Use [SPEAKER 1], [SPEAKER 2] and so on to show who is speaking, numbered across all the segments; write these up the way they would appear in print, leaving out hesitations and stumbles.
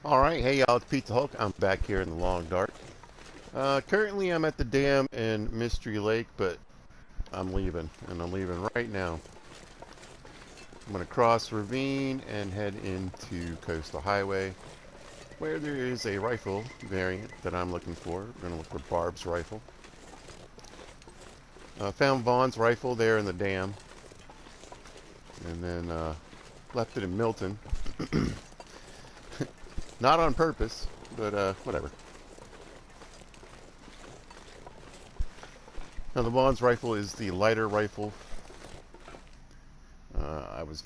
[SPEAKER 1] Alright, hey y'all, it's Pete the Hulk. I'm back here in the Long Dark. Currently I'm at the dam in Mystery Lake, but I'm leaving, and I'm leaving right now. I'm going to cross Ravine and head into Coastal Highway, where there is a rifle variant that I'm looking for. We're going to look for Barb's rifle. Found Vaughn's rifle there in the dam, and then left it in Milton. Not on purpose, but whatever. Now the Vaughn's rifle is the lighter rifle. I was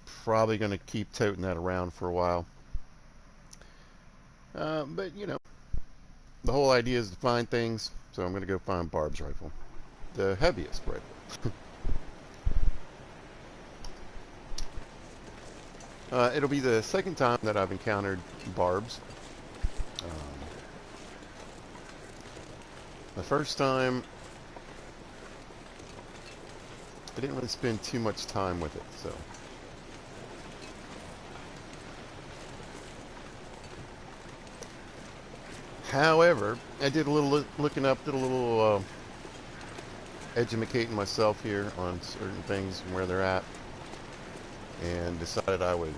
[SPEAKER 1] probably going to keep toting that around for a while. But, you know, the whole idea is to find things, so I'm going to go find Barb's rifle. The heaviest rifle. It'll be the second time that I've encountered Barb's. Um, the first time, I didn't really spend too much time with it, so. However, I did a little looking up, did a little educating myself here on certain things and where they're at, and decided I would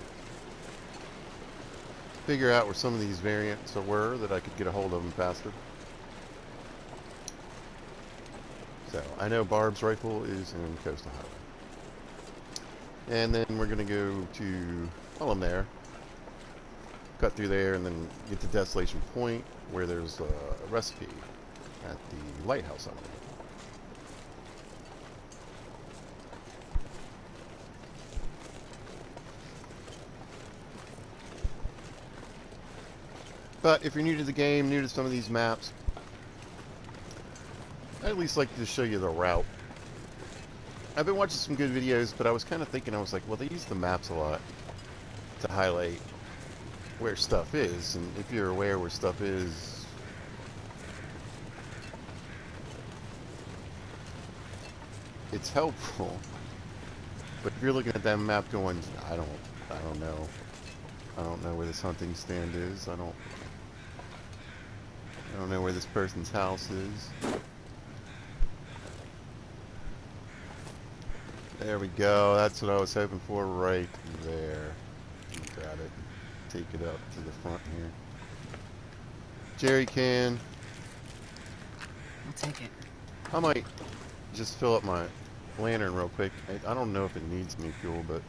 [SPEAKER 1] figure out where some of these variants were that I could get a hold of them faster. So, I know Barb's rifle is in Coastal Highway. And then we're going to go to, while I'm there, cut through there and then get to Desolation Point, where there's a recipe at the lighthouse on there. But if you're new to the game, new to some of these maps, I'd at least like to show you the route. I've been watching some good videos, but I was kind of thinking, I was like, well, they use the maps a lot to highlight where stuff is, and if you're aware where stuff is, it's helpful. But if you're looking at that map going, I don't know. I don't know where this hunting stand is. I don't know where this person's house is. There we go. That's what I was hoping for right there. Grab it. Take it up to the front here. Jerry can.
[SPEAKER 2] I'll take it.
[SPEAKER 1] I might just fill up my lantern real quick. I don't know if it needs any fuel, but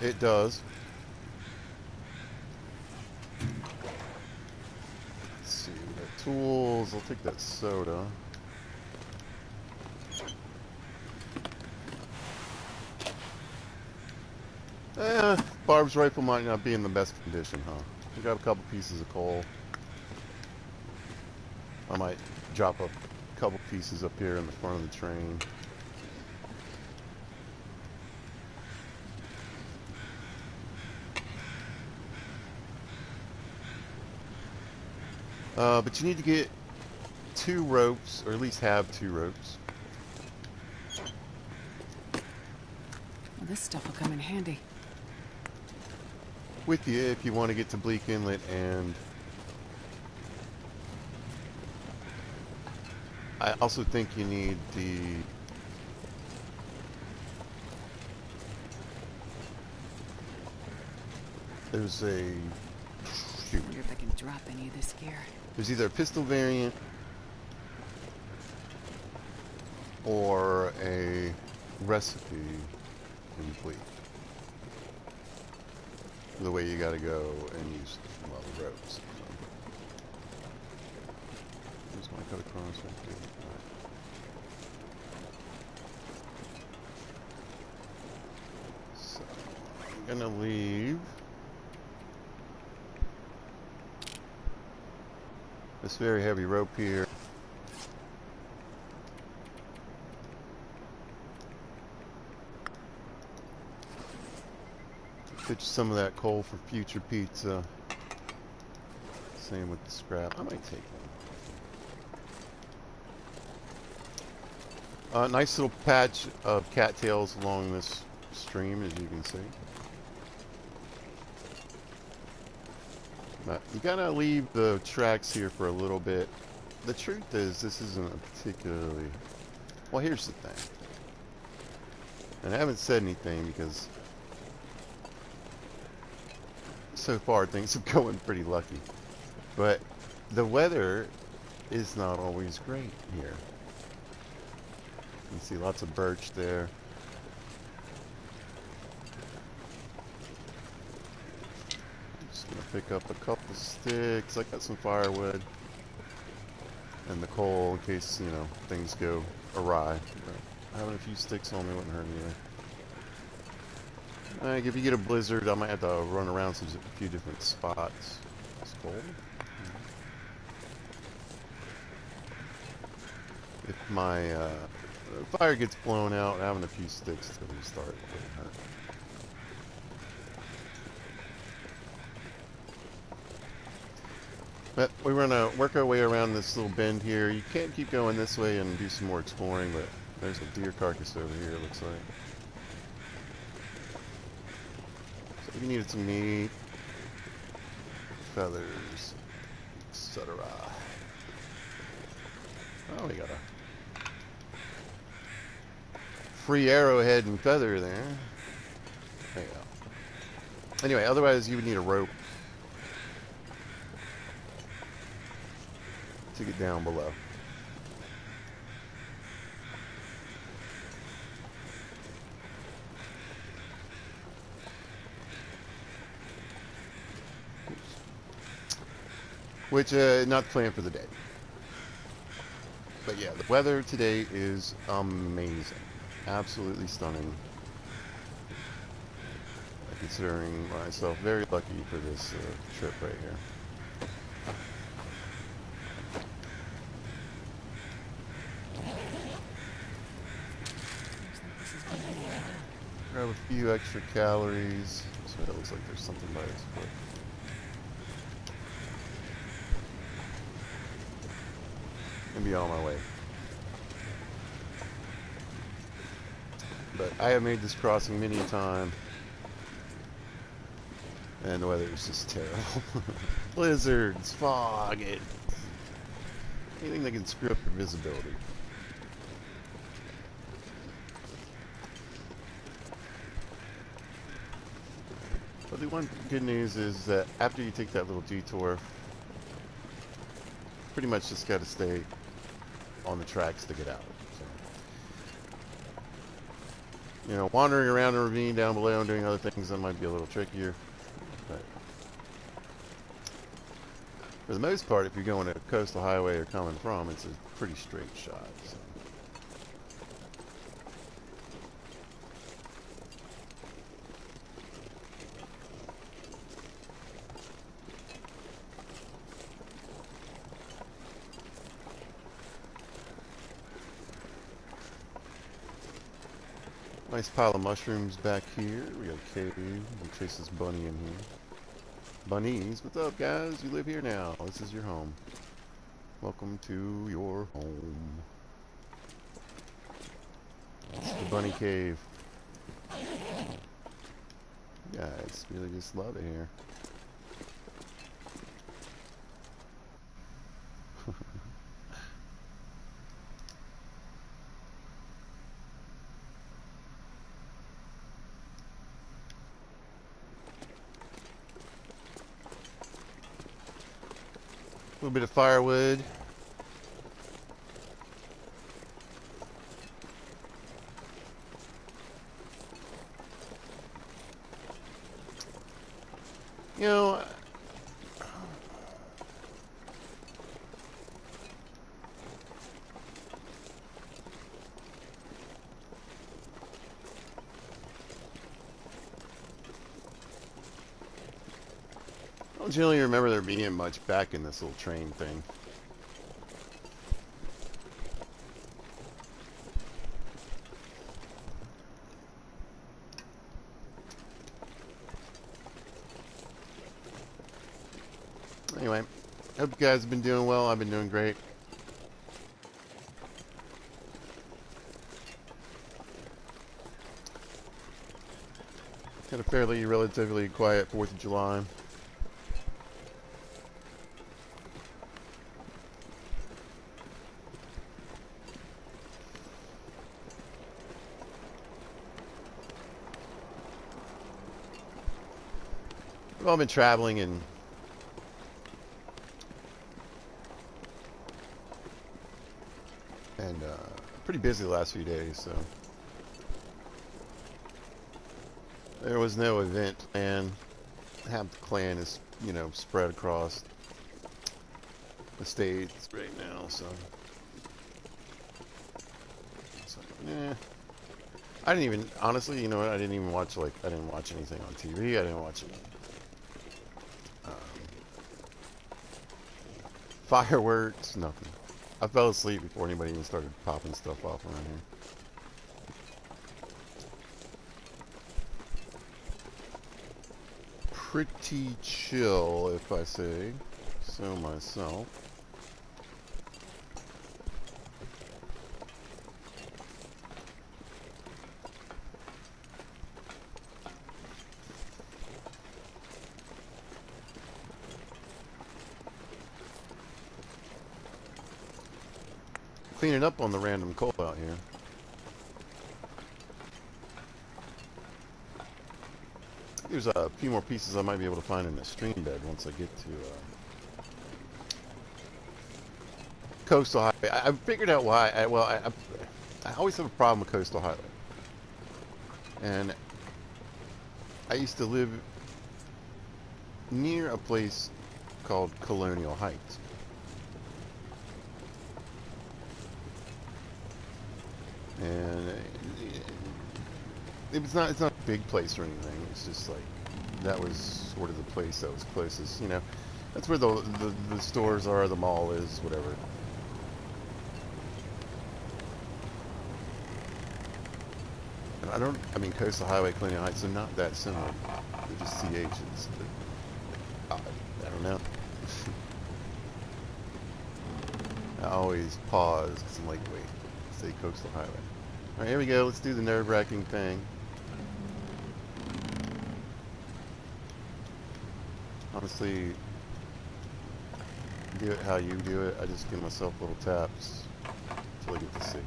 [SPEAKER 1] it does. Let's see, we got tools. I'll take that soda. Barb's rifle might not be in the best condition, huh? We got a couple pieces of coal. I might drop a couple pieces up here in the front of the train. But you need to get 2 ropes, or at least have 2 ropes.
[SPEAKER 2] Well, this stuff will come in handy.
[SPEAKER 1] With you if you want to get to Bleak Inlet, and I also think you need there's a, shoot.
[SPEAKER 2] Wonder if I can drop any of this gear.
[SPEAKER 1] There's either a pistol variant or a recipe complete. The way you gotta go and use the ropes. So. I'm just gonna cut across right there. Right. So I'm gonna leave this very heavy rope here. Pitch some of that coal for future pizza. Same with the scrap. I might take one. Nice little patch of cattails along this upstream, as you can see. But you gotta leave the tracks here for a little bit. The truth is, this isn't a particularly... Well, here's the thing. And I haven't said anything because so far things have going pretty lucky. But the weather is not always great here. You can see lots of birch there. Just gonna pick up a couple sticks. I got some firewood and the coal in case, you know, things go awry. But having a few sticks on me wouldn't hurt either. Like if you get a blizzard, I might have to run around a few different spots. It's cold. If my fire gets blown out, having a few sticks to restart it wouldn't hurt. But we're gonna work our way around this little bend here. You can't keep going this way and do some more exploring, but there's a deer carcass over here, it looks like. So if you needed some meat, feathers, etc. Oh, we got a free arrowhead and feather there. There you go. Anyway, otherwise you would need a rope to get down below. Which, not the plan for the day. But yeah, the weather today is amazing. Absolutely stunning. Considering myself very lucky for this trip right here. Grab a few extra calories. So it looks like there's something by its foot. And be on my way. But I have made this crossing many a time. And the weather is just terrible. Blizzards, fog, anything that can screw up your visibility. But the one good news is that after you take that little detour, pretty much just got to stay on the tracks to get out. So, you know, wandering around a ravine down below and doing other things, that might be a little trickier. But for the most part, if you're going to a coastal highway or coming from, it's a pretty straight shot. So. Nice pile of mushrooms back here. We got a cave. We chase this bunny in here. Bunnies, what's up, guys? You live here now. This is your home. Welcome to your home. It's the bunny cave. Guys, really just love it here. A little bit of firewood. You know, I don't generally remember there being much back in this little train thing. Anyway, hope you guys have been doing well. I've been doing great. Had a fairly relatively quiet 4th of July. We've all been traveling and pretty busy the last few days, so there was no event planned. Half the clan is, you know, spread across the states right now, so it's like, eh. I didn't even, honestly, you know what, I didn't even watch, like, I didn't watch anything on TV, I didn't watch any fireworks, nothing. I fell asleep before anybody even started popping stuff off around here. Pretty chill, if I say so myself. Cleaning up on the random coal out here. There's a few more pieces I might be able to find in the stream bed once I get to Coastal Highway. I figured out why. I always have a problem with Coastal Highway. And I used to live near a place called Colonial Heights. And it's not a big place or anything. It's just like that was sort of the place that was closest. You know, that's where the stores are, the mall is, whatever. I mean, Coastal Highway, Colonial Heights are not that similar. They're just CHs. I don't know. I always pause because I'm like, wait, say Coastal Highway. All right, here we go. Let's do the nerve-wracking thing. Honestly, do it how you do it. I just give myself little taps until I get to safety.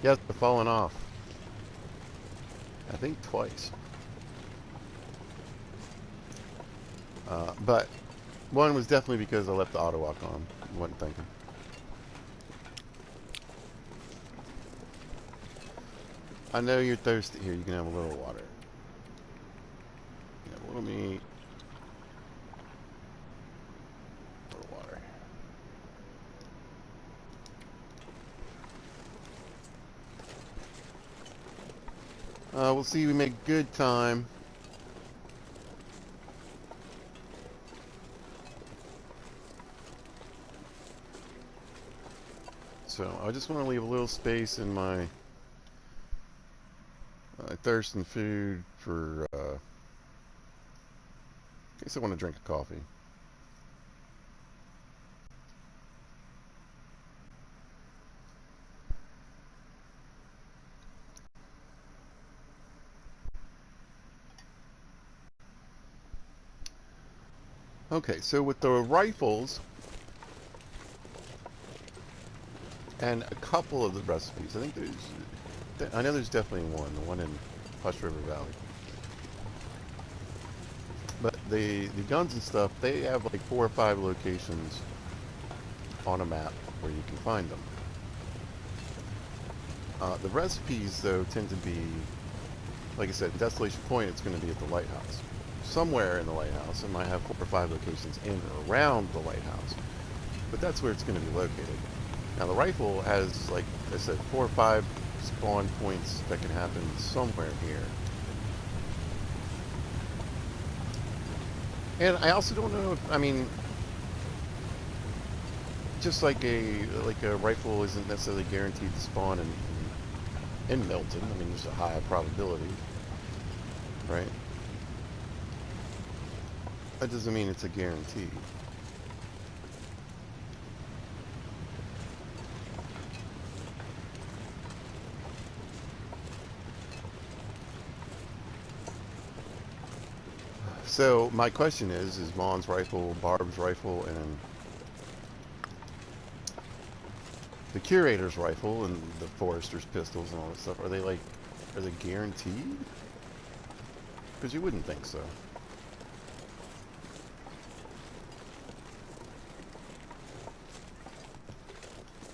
[SPEAKER 1] Yes, they're falling off. I think twice. But one was definitely because I left the auto lock on. Wasn't thinking. I know you're thirsty. Here, you can have a little water. You have a little meat. A little water. We'll see. We make good time. So I just want to leave a little space in my thirst and food for in case I want to drink a coffee. Okay, so with the rifles and a couple of the recipes, I know there's definitely one, the one in Hush River Valley. But the guns and stuff, they have like 4 or 5 locations on a map where you can find them. The recipes, though, tend to be, like I said, Desolation Point, it's going to be at the lighthouse. Somewhere in the lighthouse. It might have 4 or 5 locations in or around the lighthouse. But that's where it's going to be located. Now, the rifle has, like I said, 4 or 5 spawn points that can happen somewhere here. And I also don't know if, I mean, just like a rifle isn't necessarily guaranteed to spawn in Milton. I mean, there's a high probability, right? That doesn't mean it's a guarantee. So my question is Vaughn's rifle, Barb's rifle, and the curator's rifle and the forester's pistols and all that stuff, are they guaranteed? Because you wouldn't think so.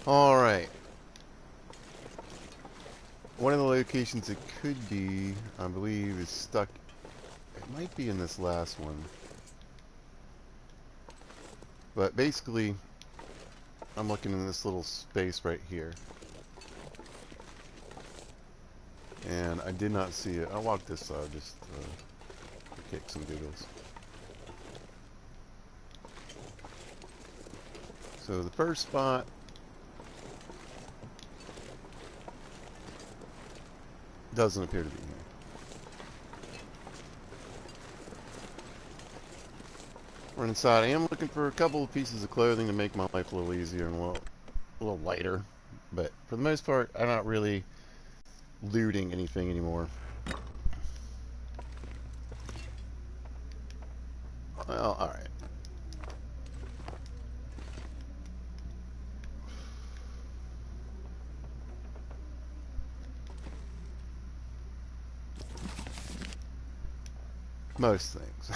[SPEAKER 1] Alright. One of the locations it could be, I believe, is stuck. It might be in this last one. But basically, I'm looking in this little space right here. And I did not see it. I'll walk this side just for kicks and giggles. So the first spot doesn't appear to be here. We're inside. I am looking for a couple of pieces of clothing to make my life a little easier and a little lighter. But for the most part, I'm not really looting anything anymore. Well, alright. Most things.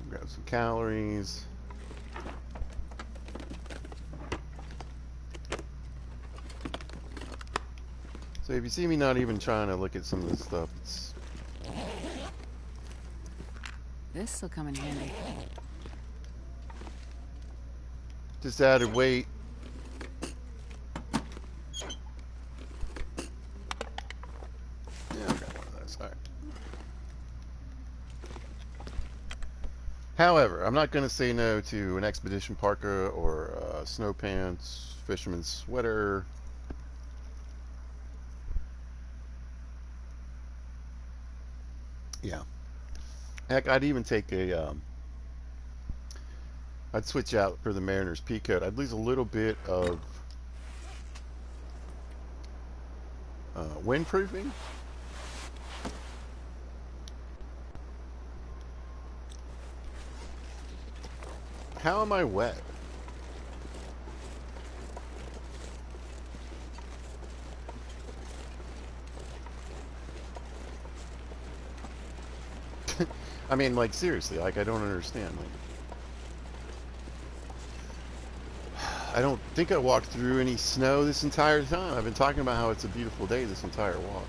[SPEAKER 1] Grab some calories. So if you see me not even trying to look at some of this stuff, it's...
[SPEAKER 2] This'll come in handy.
[SPEAKER 1] just added weight. Yeah, I got one of those. Alright. However, I'm not going to say no to an expedition parka or snow pants, fisherman's sweater. Yeah. Heck, I'd even take I'd switch out for the Mariner's pea coat. I'd lose a little bit of windproofing. How am I wet? I mean, like, seriously, like, I don't understand. Like, I don't think I walked through any snow this entire time. I've been talking about how it's a beautiful day this entire walk.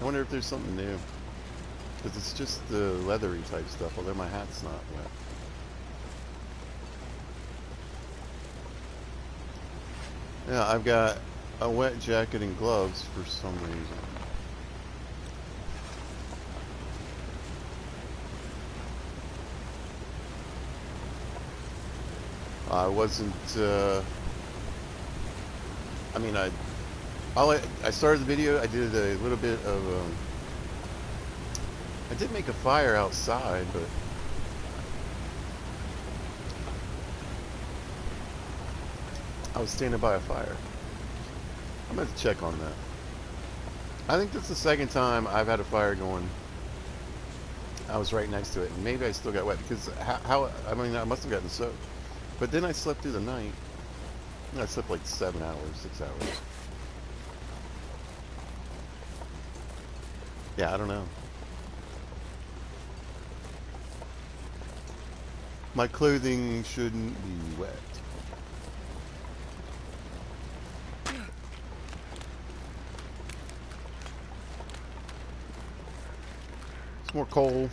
[SPEAKER 1] I wonder if there's something new. Because it's just the leathery type stuff, although my hat's not wet. Yeah, I've got a wet jacket and gloves for some reason. I wasn't, I mean, I started the video, I did a little bit of, I did make a fire outside, but I was standing by a fire. I'm going to check on that. I think that's the second time I've had a fire going. I was right next to it, and maybe I still got wet, because I mean, I must have gotten soaked. But then I slept through the night. I slept like 7 hours, 6 hours. Yeah, I don't know. My clothing shouldn't be wet. It's more coal,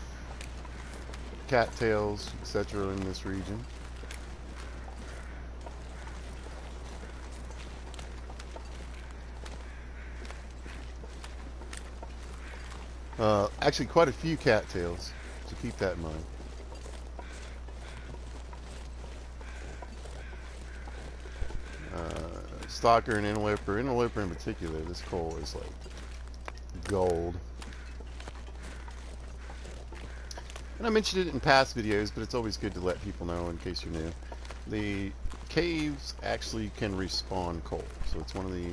[SPEAKER 1] cattails, etc. in this region. Actually, quite a few cattails, so keep that in mind. Stalker and interloper in particular, this coal is like gold. And I mentioned it in past videos, but it's always good to let people know in case you're new. The caves actually can respawn coal, so it's one of the...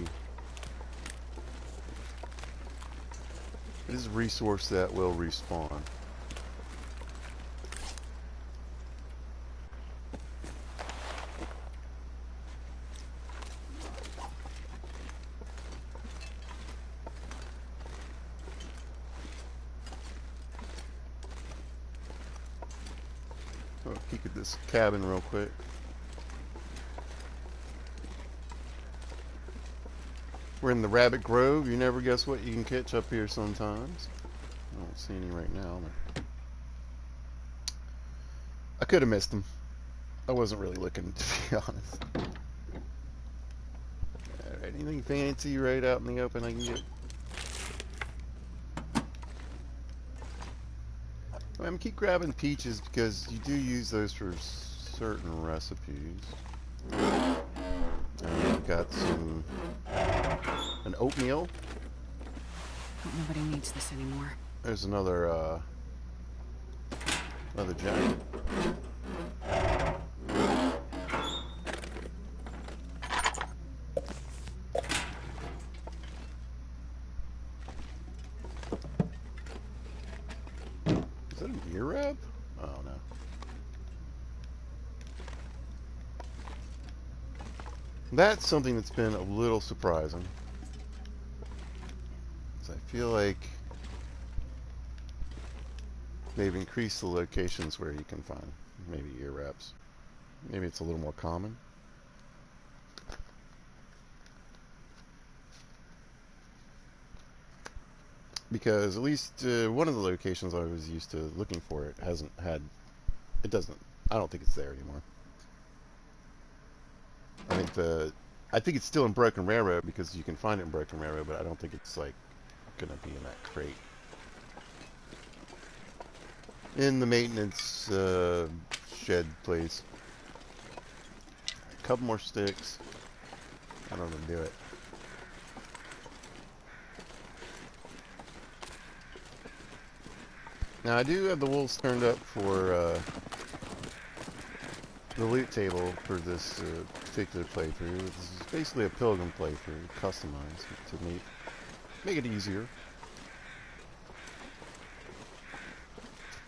[SPEAKER 1] It is a resource that will respawn. I'll peek at this cabin real quick. We're in the Rabbit Grove. You never guess what you can catch up here sometimes. I don't see any right now. But I could have missed them. I wasn't really looking, to be honest. Alright, anything fancy right out in the open I can get? I'm gonna keep grabbing peaches because you do use those for certain recipes. We've got an oatmeal.
[SPEAKER 2] Hope nobody needs this anymore.
[SPEAKER 1] There's another jacket. Is that an ear wrap? Oh no. That's something that's been a little surprising. I feel like they've increased the locations where you can find maybe ear wraps. Maybe it's a little more common. Because at least one of the locations I was used to looking for it hasn't had, it doesn't, I don't think it's there anymore. I think it's still in Broken Railroad because you can find it in Broken Railroad, but I don't think it's like gonna be in that crate. In the maintenance shed place. A couple more sticks. I don't know how to do it. Now I do have the wolves turned up for the loot table for this particular playthrough. This is basically a pilgrim playthrough, customized to make it easier.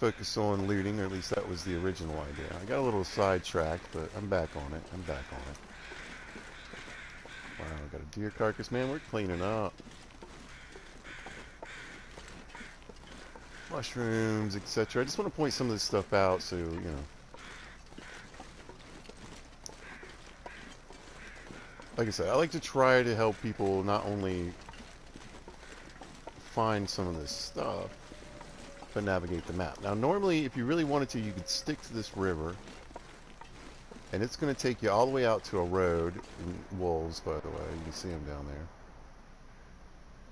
[SPEAKER 1] Focus on looting, or at least that was the original idea. I got a little sidetracked, but I'm back on it. Wow, got a deer carcass, man. We're cleaning up. Mushrooms, etc. I just want to point some of this stuff out so, you know. Like I said, I like to try to help people not only find some of this stuff, but navigate the map. Now, normally, if you really wanted to, you could stick to this river, and it's going to take you all the way out to a road. Wolves, by the way, you can see them down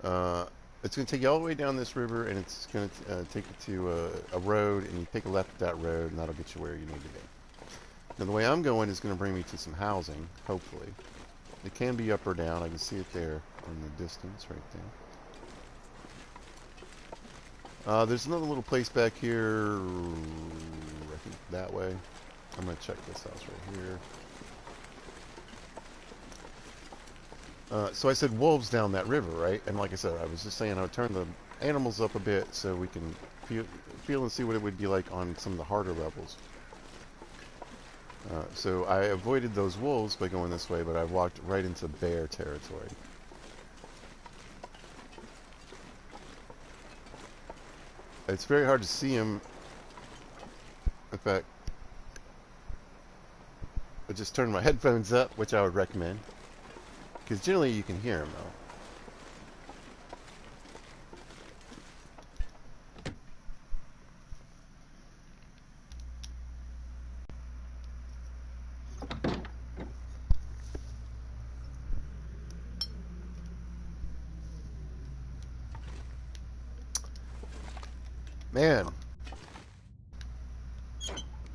[SPEAKER 1] there. It's going to take you all the way down this river, and it's going to take you to a road, and you take a left at that road, and that'll get you where you need to go. Now, the way I'm going is going to bring me to some housing, hopefully. It can be up or down. I can see it there in the distance, right there. There's another little place back here, I think that way. I'm going to check this house right here. So I said wolves down that river, right? And like I said, I was just saying I would turn the animals up a bit so we can feel and see what it would be like on some of the harder levels. So I avoided those wolves by going this way, but I walked right into bear territory. It's very hard to see them. In fact, I just turned my headphones up, which I would recommend. Because generally you can hear them, though. Man,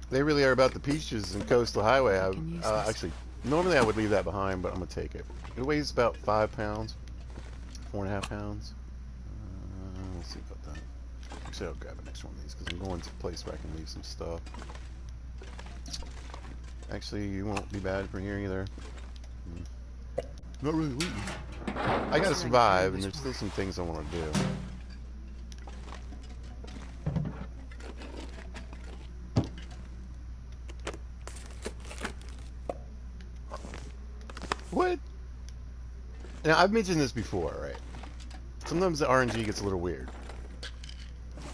[SPEAKER 1] they really are about the peaches and Coastal Highway. Actually, normally I would leave that behind, but I'm going to take it. It weighs about 5 pounds, 4.5 pounds. Let's see about that. Actually, I'll grab an extra one of these because I'm going to a place where I can leave some stuff. Actually, you won't be bad for here either. Not really looting. I gotta survive, and there's still some things I want to do. What? Now, I've mentioned this before, right? Sometimes the RNG gets a little weird,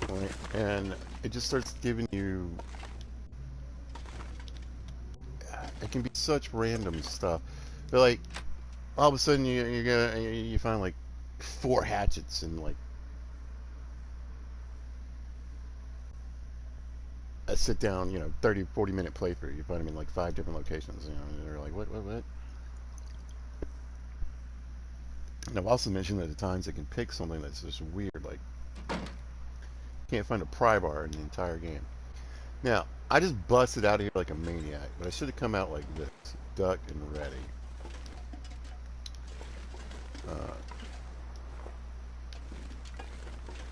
[SPEAKER 1] right? And it just starts giving you... It can be such random stuff. But, like, all of a sudden you find, like, 4 hatchets in, like, a sit-down, 30, 40-minute playthrough. You find them in, like, 5 different locations, and you're like, what? And I've also mentioned that at times it can pick something that's just weird, like, can't find a pry bar in the entire game. Now, I just busted out of here like a maniac, but I should have come out like this, duck and ready. Uh,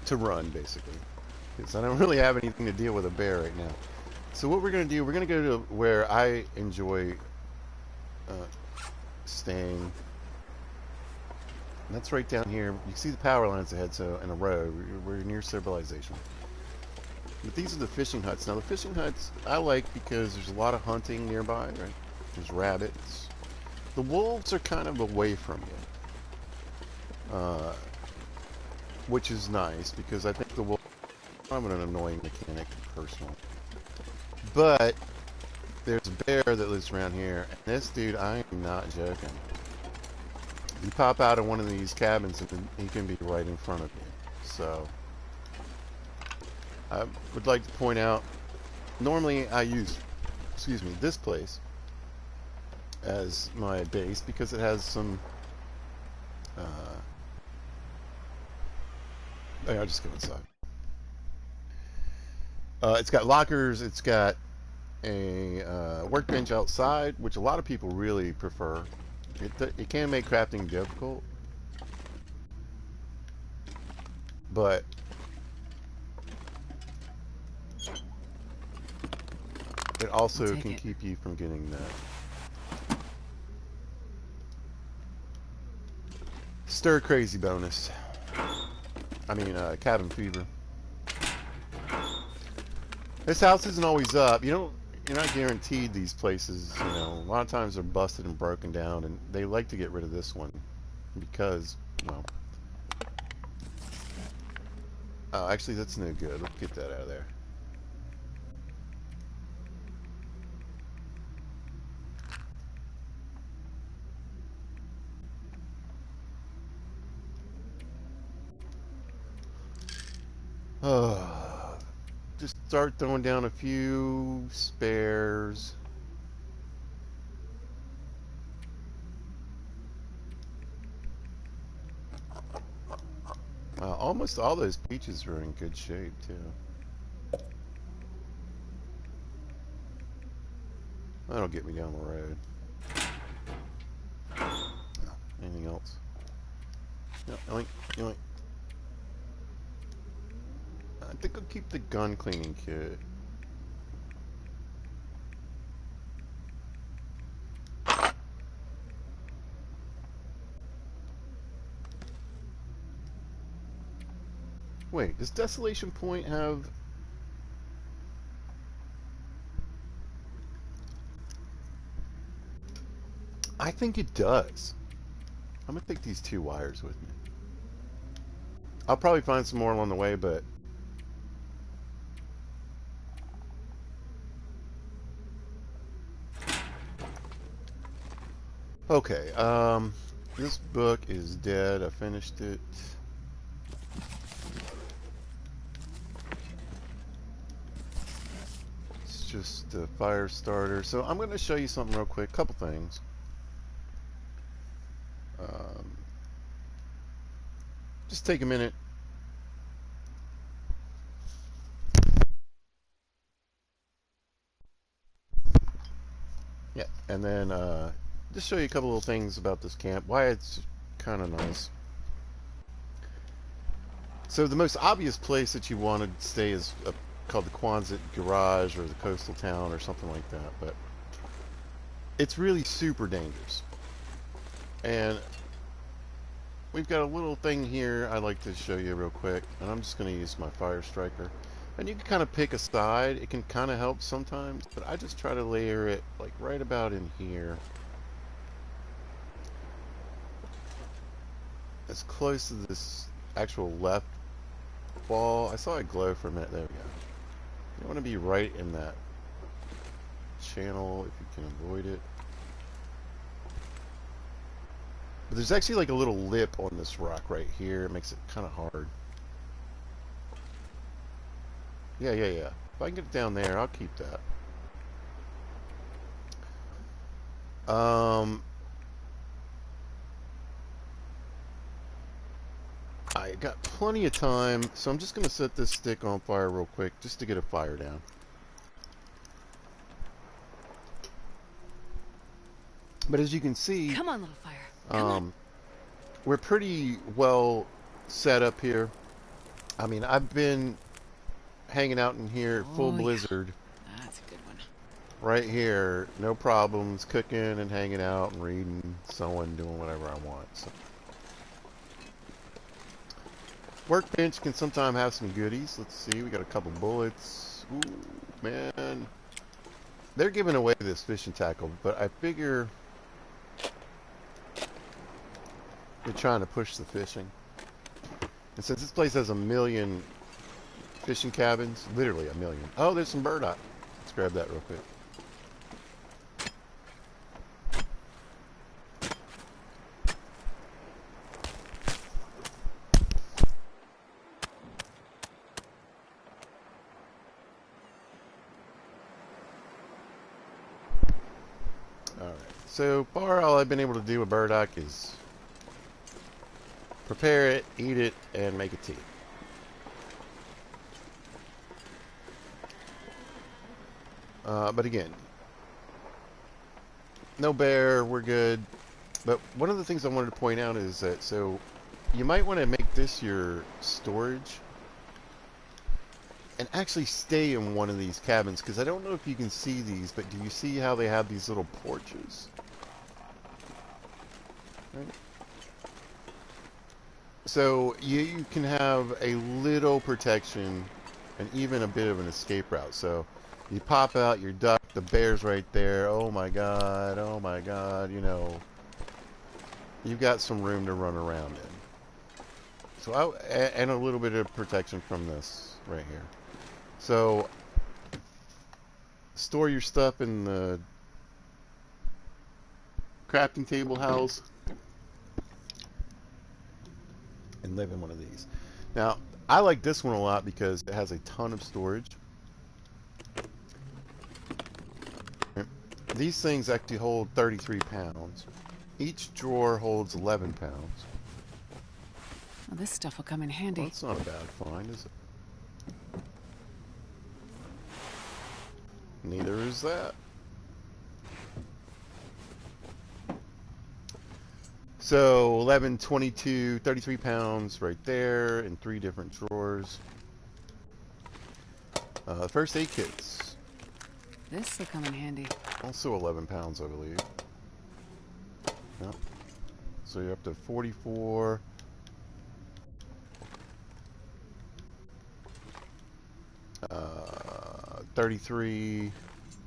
[SPEAKER 1] to run, basically. Because I don't really have anything to deal with a bear right now. So what we're going to do, we're going to go to where I enjoy staying. And that's right down here. You can see the power lines ahead, so in a row. We're near civilization. But these are the fishing huts. Now, the fishing huts I like because there's a lot of hunting nearby, right? There's rabbits. The wolves are kind of away from you. Which is nice, because I think the wolves are kind of an annoying mechanic, personally. But there's a bear that lives around here, and this dude, I am not joking. You pop out of one of these cabins, and he can be right in front of you. So, I would like to point out, normally I use, this place as my base because it has some, I'll just go inside. It's got lockers, it's got a workbench outside, which a lot of people really prefer. It can make crafting difficult, but it also can keep you from getting that stir crazy bonus. I mean, cabin fever. This house isn't always up. You're not guaranteed these places. A lot of times they're busted and broken down, and they like to get rid of this one because, well, oh, actually that's no good. Let's get that out of there. Just start throwing down a few spares. Almost all those peaches are in good shape too. That'll get me down the road. Anything else? No, yoink, yoink. I think I'll keep the gun cleaning kit. Wait, does Desolation Point have... I think it does. I'm gonna take these 2 wires with me. I'll probably find some more along the way, but... Okay, this book is dead. I finished it. It's just a fire starter. So I'm going to show you something real quick. Couple things. Just take a minute. Yeah, and then just show you a couple little things about this camp. Why it's kind of nice. So the most obvious place that you want to stay is called the Quonset Garage or the Coastal Town or something like that. But it's really super dangerous. And we've got a little thing here I'd like to show you real quick. And I'm just going to use my fire striker. And you can kind of pick a side. It can kind of help sometimes. But I just try to layer it like right about in here. as close to this actual left wall. I saw it glow for a minute. There we go. You want to be right in that channel if you can avoid it. But there's actually like a little lip on this rock right here. It makes it kind of hard. Yeah. If I can get it down there, I'll keep that. I got plenty of time, so I'm just going to set this stick on fire real quick just to get a fire down. But as you can see,
[SPEAKER 2] Come on, little fire. Come on.
[SPEAKER 1] we're pretty well set up here. I mean, I've been hanging out in here full blizzard.
[SPEAKER 2] Yeah. That's a good one.
[SPEAKER 1] Right here, no problems, cooking and hanging out and reading, sewing, doing whatever I want. So. Workbench can sometimes have some goodies. Let's see, we got a couple bullets. Ooh, man. They're giving away this fishing tackle, but I figure they're trying to push the fishing. And since this place has 1 million fishing cabins, literally 1 million. Oh, there's some burdock. Let's grab that real quick. Alright, so far all I've been able to do with burdock is prepare it, eat it, and make a tea. But again, no bear, we're good. But one of the things I wanted to point out is that, so you might want to make this your storage and actually stay in one of these cabins, because I don't know if you can see these, but do you see how they have these little porches? Right? So you can have a little protection and even a bit of an escape route. So you pop out your duck, the bear's right there. Oh my god, you know, you've got some room to run around in. So and a little bit of protection from this right here. So store your stuff in the crafting table house and live in one of these. Now, I like this one a lot because it has a ton of storage. These things actually hold 33 pounds. Each drawer holds 11 pounds.
[SPEAKER 2] Well, this stuff will come in handy.
[SPEAKER 1] Well, that's not a bad find, is it? Neither is that. So 11, 22, 33 pounds right there in 3 different drawers. First aid kits.
[SPEAKER 2] This will come in handy.
[SPEAKER 1] Also 11 pounds, I believe. Yep. So you're up to 44. 33,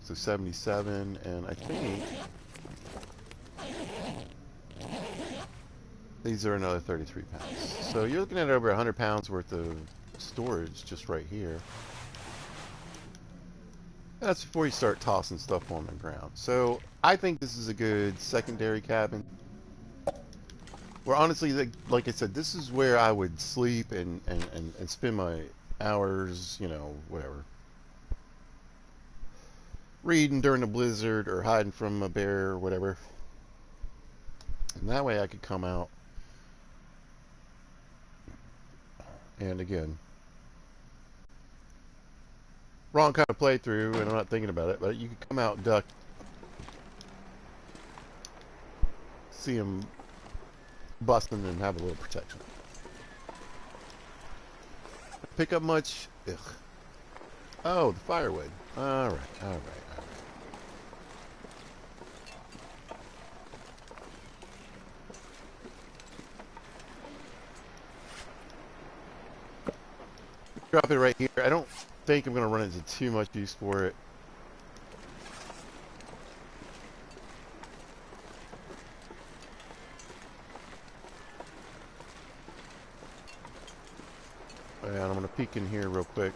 [SPEAKER 1] so 77, and I think these are another 33 pounds. So you're looking at over 100 pounds worth of storage just right here. That's before you start tossing stuff on the ground. So I think this is a good secondary cabin. Where honestly, like I said, this is where I would sleep and spend my hours, you know, whatever. Reading during the blizzard or hiding from a bear or whatever. And that way I could come out. And again, wrong kind of playthrough, and I'm not thinking about it, but you could come out, duck, see them busting, and have a little protection. Pick up much? Ugh. Oh, the firewood. All right. Drop it right here. I don't think I'm going to run into too much use for it. And I'm going to peek in here real quick.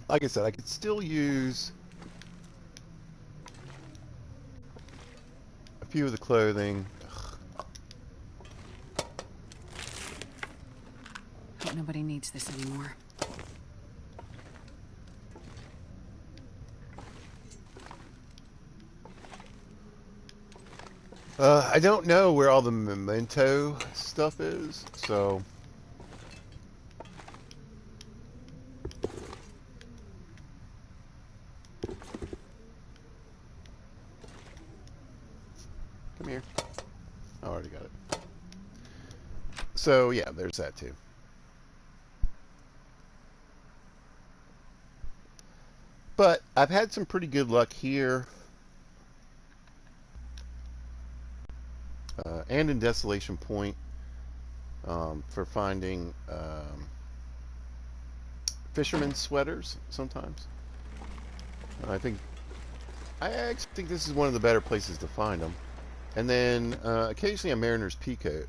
[SPEAKER 1] Like I said, I could still use a few of the clothing.
[SPEAKER 2] Hope nobody needs this anymore.
[SPEAKER 1] I don't know where all the memento stuff is, so... Come here. I already got it. So, yeah, there's that too. But I've had some pretty good luck here. And in Desolation Point for finding fishermen's sweaters sometimes. I actually think this is one of the better places to find them. And then occasionally a mariner's peacoat,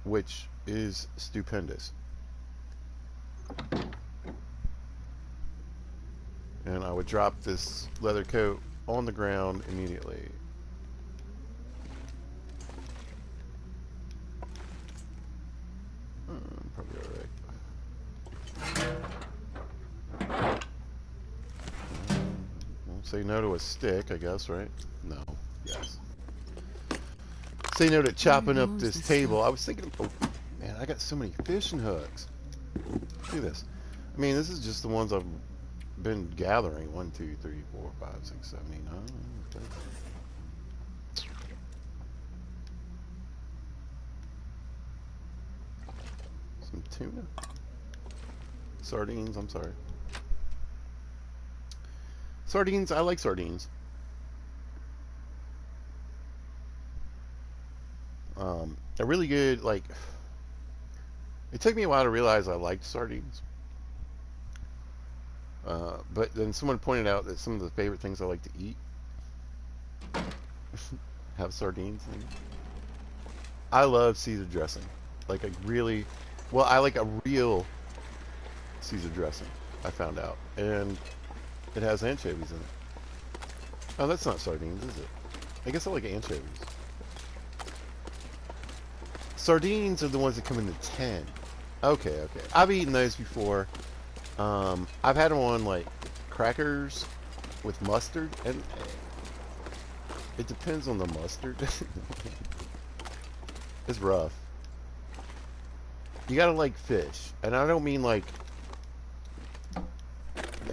[SPEAKER 1] which is stupendous. And I would drop this leather coat on the ground immediately. Probably alright. Won't say no to a stick, I guess, right? No. Yes. Say no to chopping up this table. I was thinking, oh man, I got so many fishing hooks. Look at this. I mean, this is just the ones I've been gathering. 1, 2, 3, 4, 5, 6, 7, 8, 9. Okay. Some tuna. Sardines, I'm sorry. Sardines, I like sardines. A really good, like, it took me a while to realize I liked sardines. But then someone pointed out that some of the favorite things I like to eat have sardines in it. I love Caesar dressing. Like a really, well, I like a real Caesar dressing, I found out. And it has anchovies in it. Oh, that's not sardines, is it? I guess I like anchovies. Sardines are the ones that come in the tin. Okay, okay. I've eaten those before. I've had them on, like, crackers with mustard, and it depends on the mustard. It's rough. You gotta like fish, and I don't mean like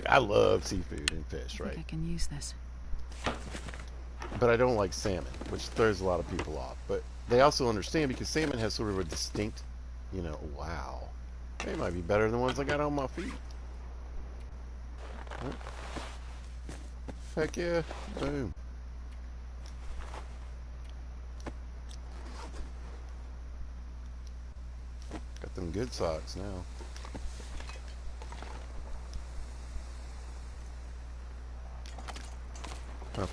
[SPEAKER 1] I love seafood and fish, right?
[SPEAKER 2] I think I can use this.
[SPEAKER 1] But I don't like salmon, which throws a lot of people off. But they also understand because salmon has sort of a distinct, you know, wow. They might be better than the ones I got on my feet. Huh? Heck yeah. Boom. Got them good socks now. Okay.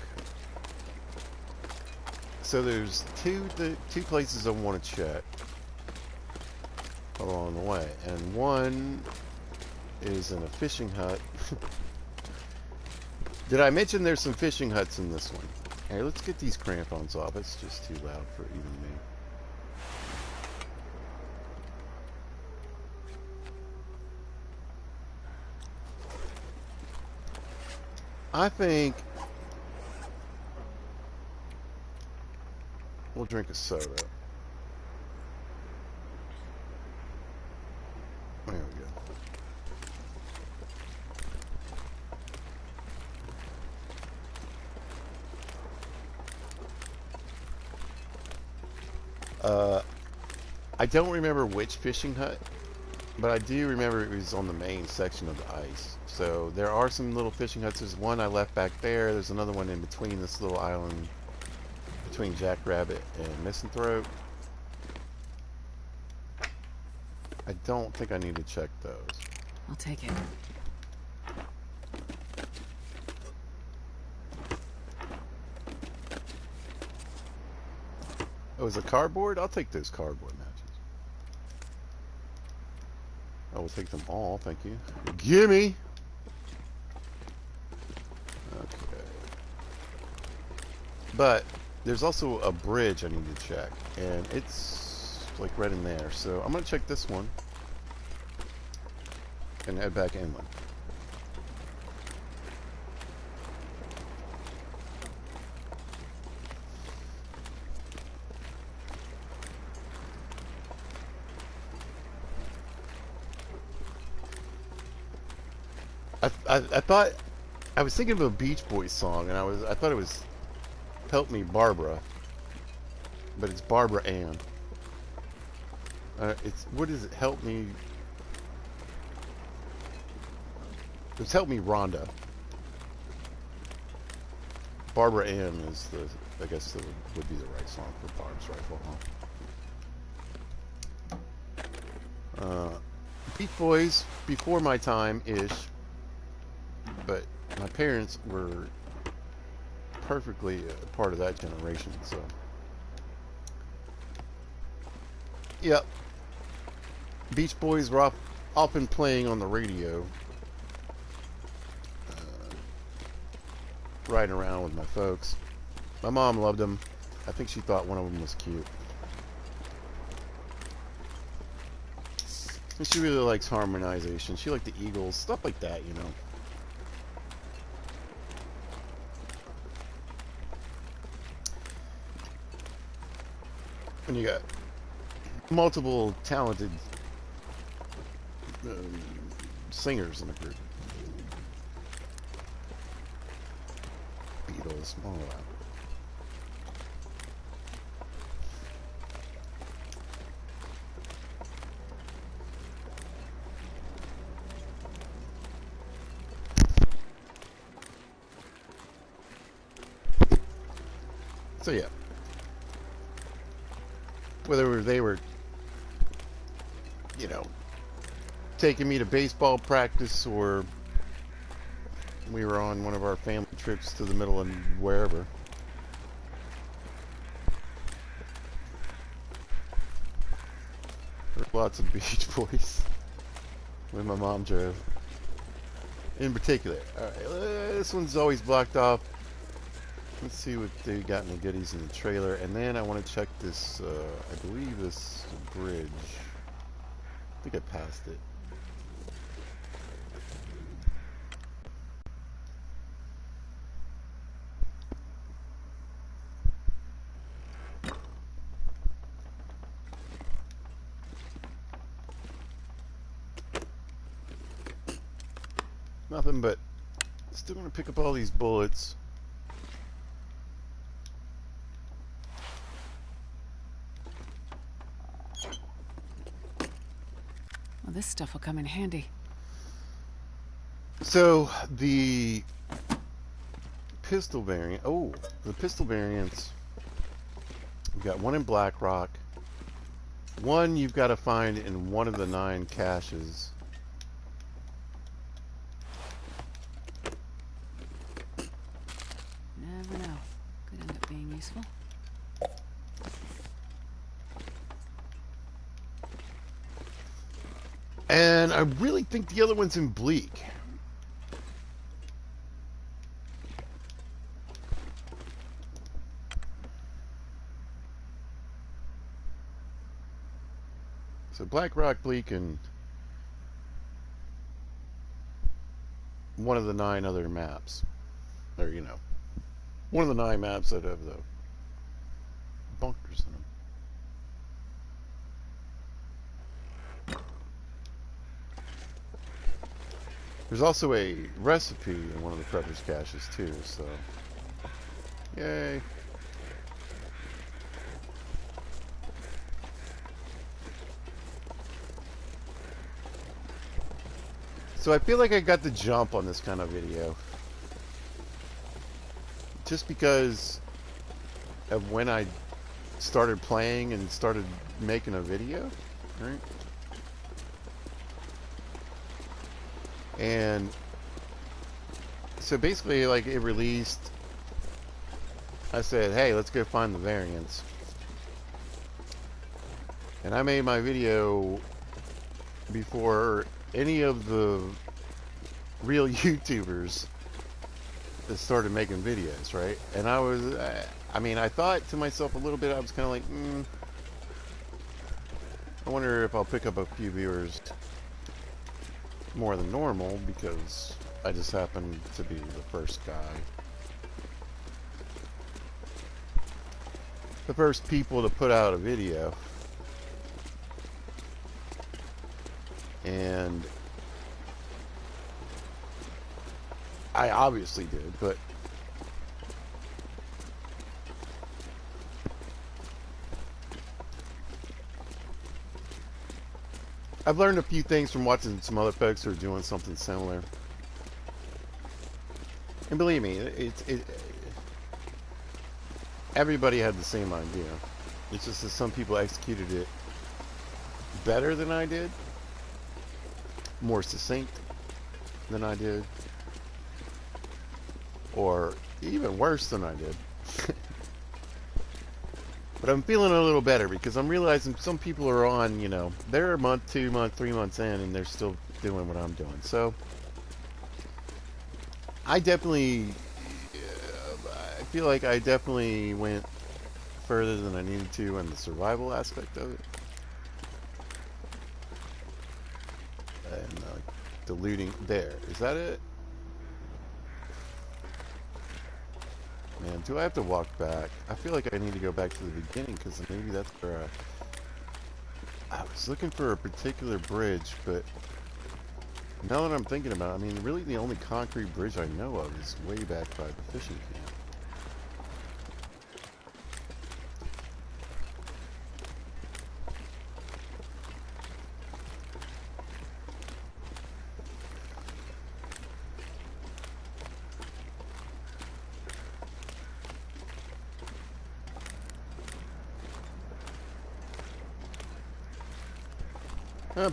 [SPEAKER 1] So there's two places I want to check along the way, and one is in a fishing hut. Did I mention there's some fishing huts in this one? Hey, let's get these crampons off. It's just too loud for even me. I think we'll drink a soda. There we go. I don't remember which fishing hut, but I do remember it was on the main section of the ice. So there are some little fishing huts. There's one I left back there. There's another one in between this little island between Jackrabbit and Misanthrope. I don't think I need to check those.
[SPEAKER 2] I'll take it.
[SPEAKER 1] Oh, is it cardboard? I'll take those cardboard matches. I will take them all, thank you. Gimme! Okay. But there's also a bridge I need to check, and it's like right in there. So I'm gonna check this one and head back inland. I thought I was thinking of a Beach Boys song, and I thought it was "Help Me, Barbara," but it's Barbara Ann. It's what is it? Help me. It's Help Me, Rhonda. Barbara Ann is the, I guess, would be the right song for Barb's Rifle, huh? Beach Boys before my time ish, but my parents were perfectly a part of that generation, so yep. Beach Boys were often playing on the radio, riding around with my folks. My mom loved them. I think she thought one of them was cute. And she really likes harmonization. She liked the Eagles, stuff like that, you know. And you got multiple talented singers in the group. Beatles, all that. So yeah, whether they were, you know, taking me to baseball practice or we were on one of our family trips to the middle of wherever. There's lots of Beach Boys when my mom drove. In particular. Alright, this one's always blocked off. Let's see what they got in the goodies in the trailer. And then I want to check this, I believe this bridge. I think I passed it. Nothing, but still going to pick up all these bullets.
[SPEAKER 2] Well, this stuff will come in handy.
[SPEAKER 1] So the pistol variant. Oh, the pistol variants. We've got one in Black Rock. One you've got to find in one of the 9 caches.
[SPEAKER 2] Never know. Could end up being useful.
[SPEAKER 1] And I really think the other one's in Bleak. So Black Rock, Bleak, and one of the 9 other maps. Or, you know, one of the 9 maps that have the bunkers in them. There's also a recipe in one of the Preppers caches too, so yay. So I feel like I got the jump on this kind of video. Just because of when I started playing and started making a video, right? And so basically, like, it released, I said, hey, let's go find the variants. And I made my video before any of the real YouTubers that started making videos, right? And I mean, I thought to myself a little bit, I was kind of like, I wonder if I'll pick up a few viewers more than normal because I just happened to be the first guy. The first people to put out a video. And I obviously did, but I've learned a few things from watching some other folks who are doing something similar. And believe me, everybody had the same idea. It's just that some people executed it better than I did, more succinct than I did, or even worse than I did. But I'm feeling a little better because I'm realizing some people are on, you know, they're a month, 2 months, 3 months in, and they're still doing what I'm doing. So I definitely, I feel like I definitely went further than I needed to in the survival aspect of it. And the looting there. Is that it? Man, do I have to walk back? I feel like I need to go back to the beginning because maybe that's where I was looking for a particular bridge, but now that I'm thinking about it, I mean, really the only concrete bridge I know of is way back by the fishing camp.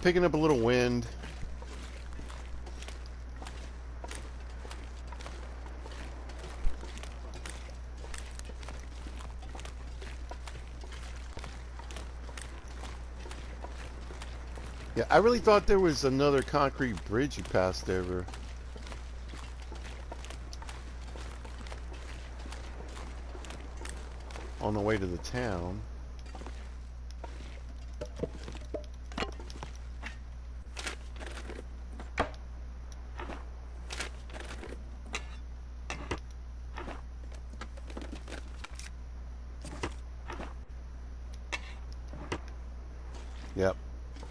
[SPEAKER 1] Picking up a little wind. Yeah, I really thought there was another concrete bridge you passed over. On the way to the town. Yep.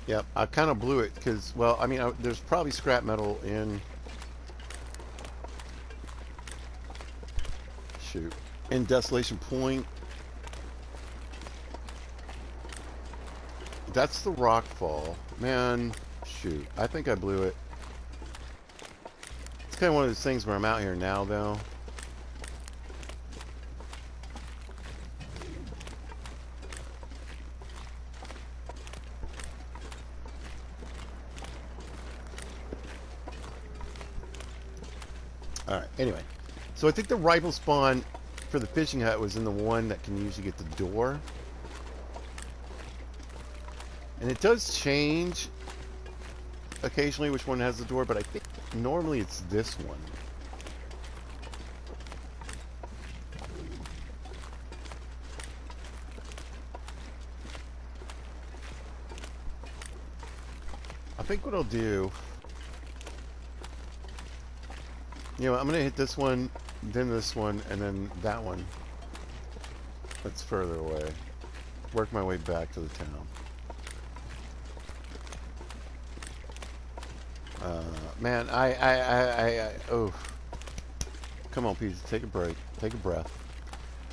[SPEAKER 1] Yep, I kind of blew it because, well, I mean, there's probably scrap metal in... Shoot. In Desolation Point. That's the rock fall. Man, shoot. I think I blew it. It's kind of one of those things where I'm out here now, though. Alright, anyway. So I think the rifle spawn for the fishing hut was in the one that can usually get the door. And it does change occasionally which one has the door, but I think normally it's this one. I think what I'll do... You know, I'm going to hit this one, then this one, and then that one. That's further away. Work my way back to the town. Man, oh. Come on, Pete, take a break. Take a breath.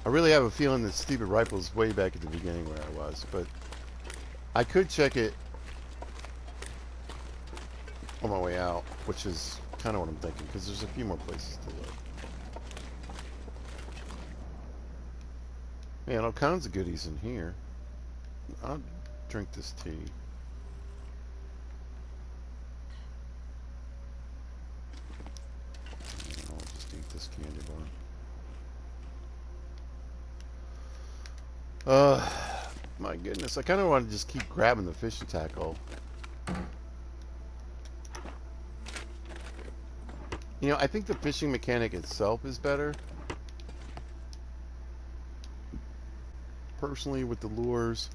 [SPEAKER 1] I really have a feeling this stupid rifle is way back at the beginning where I was, but I could check it on my way out, which is kind of what I'm thinking, because there's a few more places to look. Man, all kinds of goodies in here. I'll drink this tea. I'll just eat this candy bar. My goodness, I kind of want to just keep grabbing the fishing tackle. You know, I think the fishing mechanic itself is better. Personally, with the lures.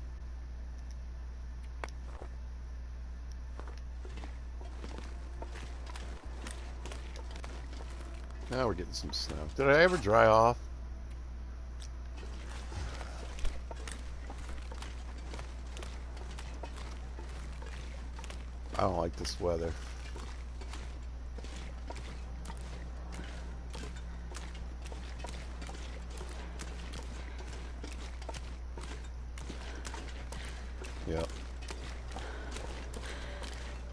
[SPEAKER 1] Now we're getting some snow. Did I ever dry off? I don't like this weather. Yep.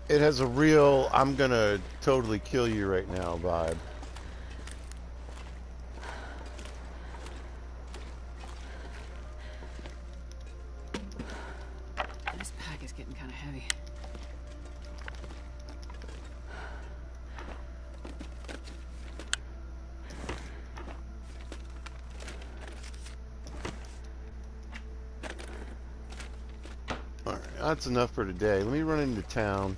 [SPEAKER 1] It has a real, I'm gonna totally kill you right now vibe.
[SPEAKER 2] This pack is getting kind of heavy.
[SPEAKER 1] Alright, that's enough for today. Let me run into town.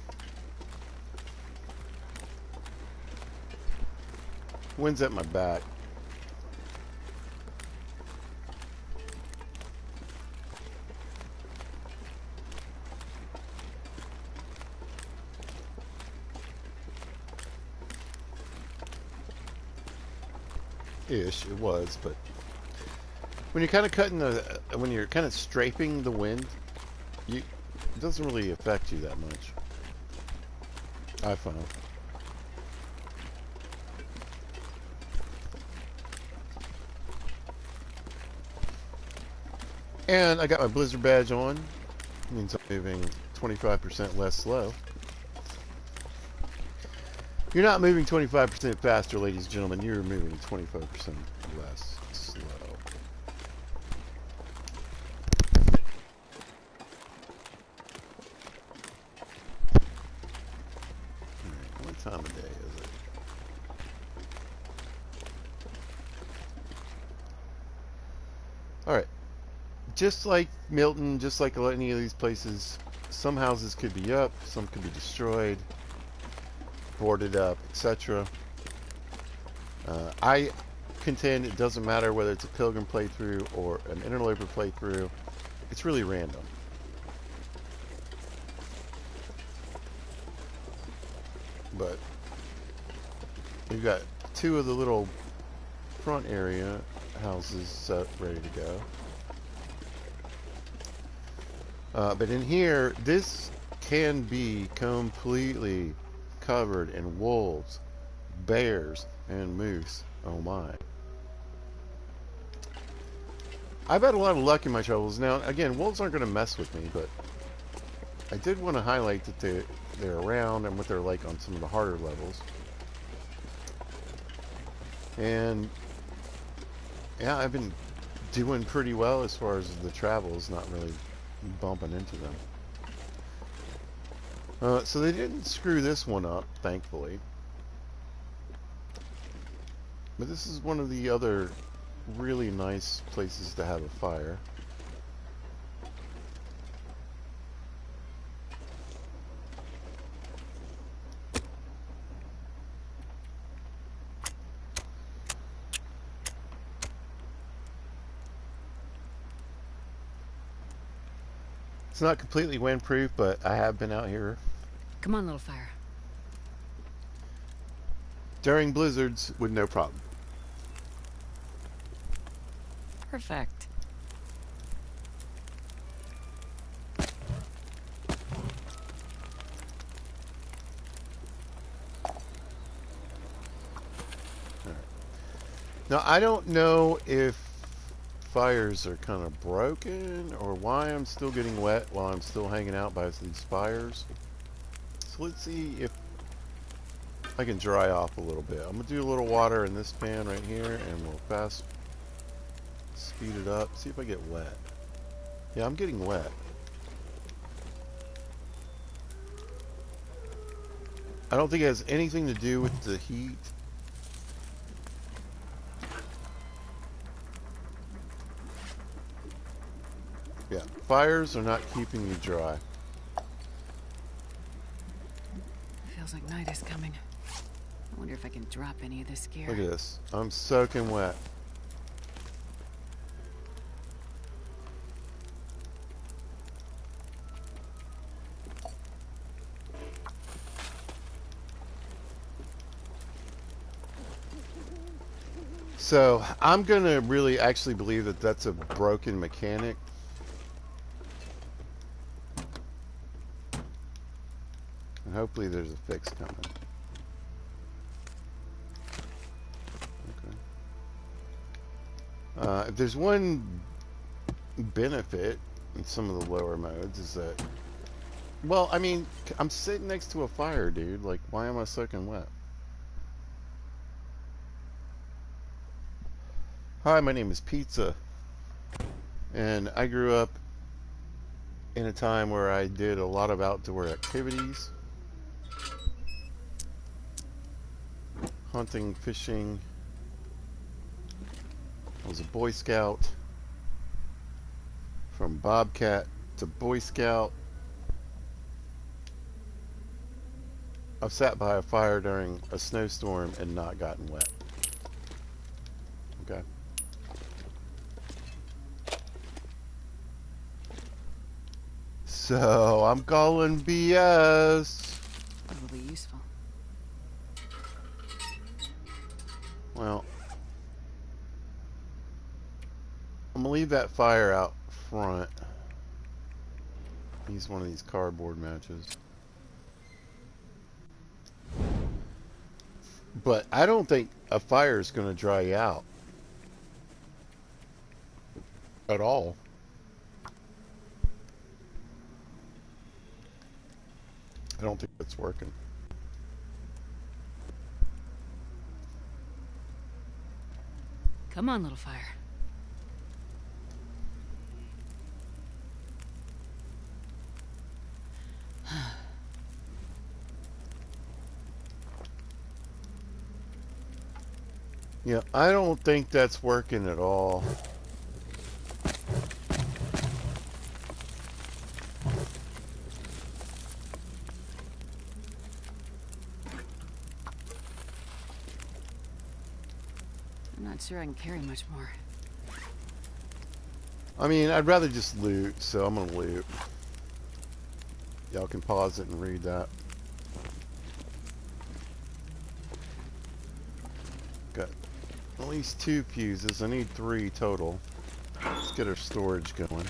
[SPEAKER 1] Wind's at my back. Ish, it was, but when you're kind of cutting the, when you're kind of strafing the wind, it doesn't really affect you that much, I found. And I got my blizzard badge on. Means I'm moving 25% less slow. You're not moving 25% faster, ladies and gentlemen. You're moving 25% less slow. Alright, what time of day is it? Alright. Just like Milton, just like any of these places, some houses could be up, some could be destroyed, boarded up, etc. I contend it doesn't matter whether it's a Pilgrim playthrough or an Interloper playthrough. It's really random. But we've got two of the little front area houses ready to go. But in here, this can be completely covered in wolves, bears, and moose. Oh my. I've had a lot of luck in my travels. Now, again, wolves aren't going to mess with me, but I did want to highlight that they're around and what they're like on some of the harder levels. And yeah, I've been doing pretty well as far as the travels, not really bumping into them. So they didn't screw this one up, thankfully. But this is one of the other really nice places to have a fire. It's not completely windproof, but I have been out here
[SPEAKER 2] Come on, little fire.
[SPEAKER 1] during blizzards with no problem.
[SPEAKER 2] Perfect.
[SPEAKER 1] Now, I don't know if fires are kind of broken or why I'm still getting wet while I'm still hanging out by these fires. So let's see if I can dry off a little bit. I'm going to do a little water in this pan right here and we'll fast speed it up. See if I get wet. Yeah, I'm getting wet. I don't think it has anything to do with the heat. Yeah, fires are not keeping you dry.
[SPEAKER 2] Feels like night is coming. I wonder if I can drop any of this gear.
[SPEAKER 1] Look at this. I'm soaking wet. So, I'm going to really actually believe that that's a broken mechanic. And hopefully there's a fix coming. Okay. If there's one benefit in some of the lower modes is that, well, I mean, I'm sitting next to a fire, dude. Like, why am I soaking wet? Hi, my name is Pizza, and I grew up in a time where I did a lot of outdoor activities. Hunting, fishing. I was a Boy Scout. From Bobcat to Boy Scout. I've sat by a fire during a snowstorm and not gotten wet. Okay. So, I'm calling BS.
[SPEAKER 2] Probably useful.
[SPEAKER 1] Well, I'm gonna leave that fire out front. Use one of these cardboard matches. But I don't think a fire is gonna dry you out. At all. I don't think it's working.
[SPEAKER 2] Come on, little fire.
[SPEAKER 1] Yeah, I don't think that's working at all.
[SPEAKER 2] I'm not sure I can carry much more.
[SPEAKER 1] I mean, I'd rather just loot, so I'm gonna loot. Y'all can pause it and read that. Got at least 2 fuses. I need 3 total. Let's get our storage going.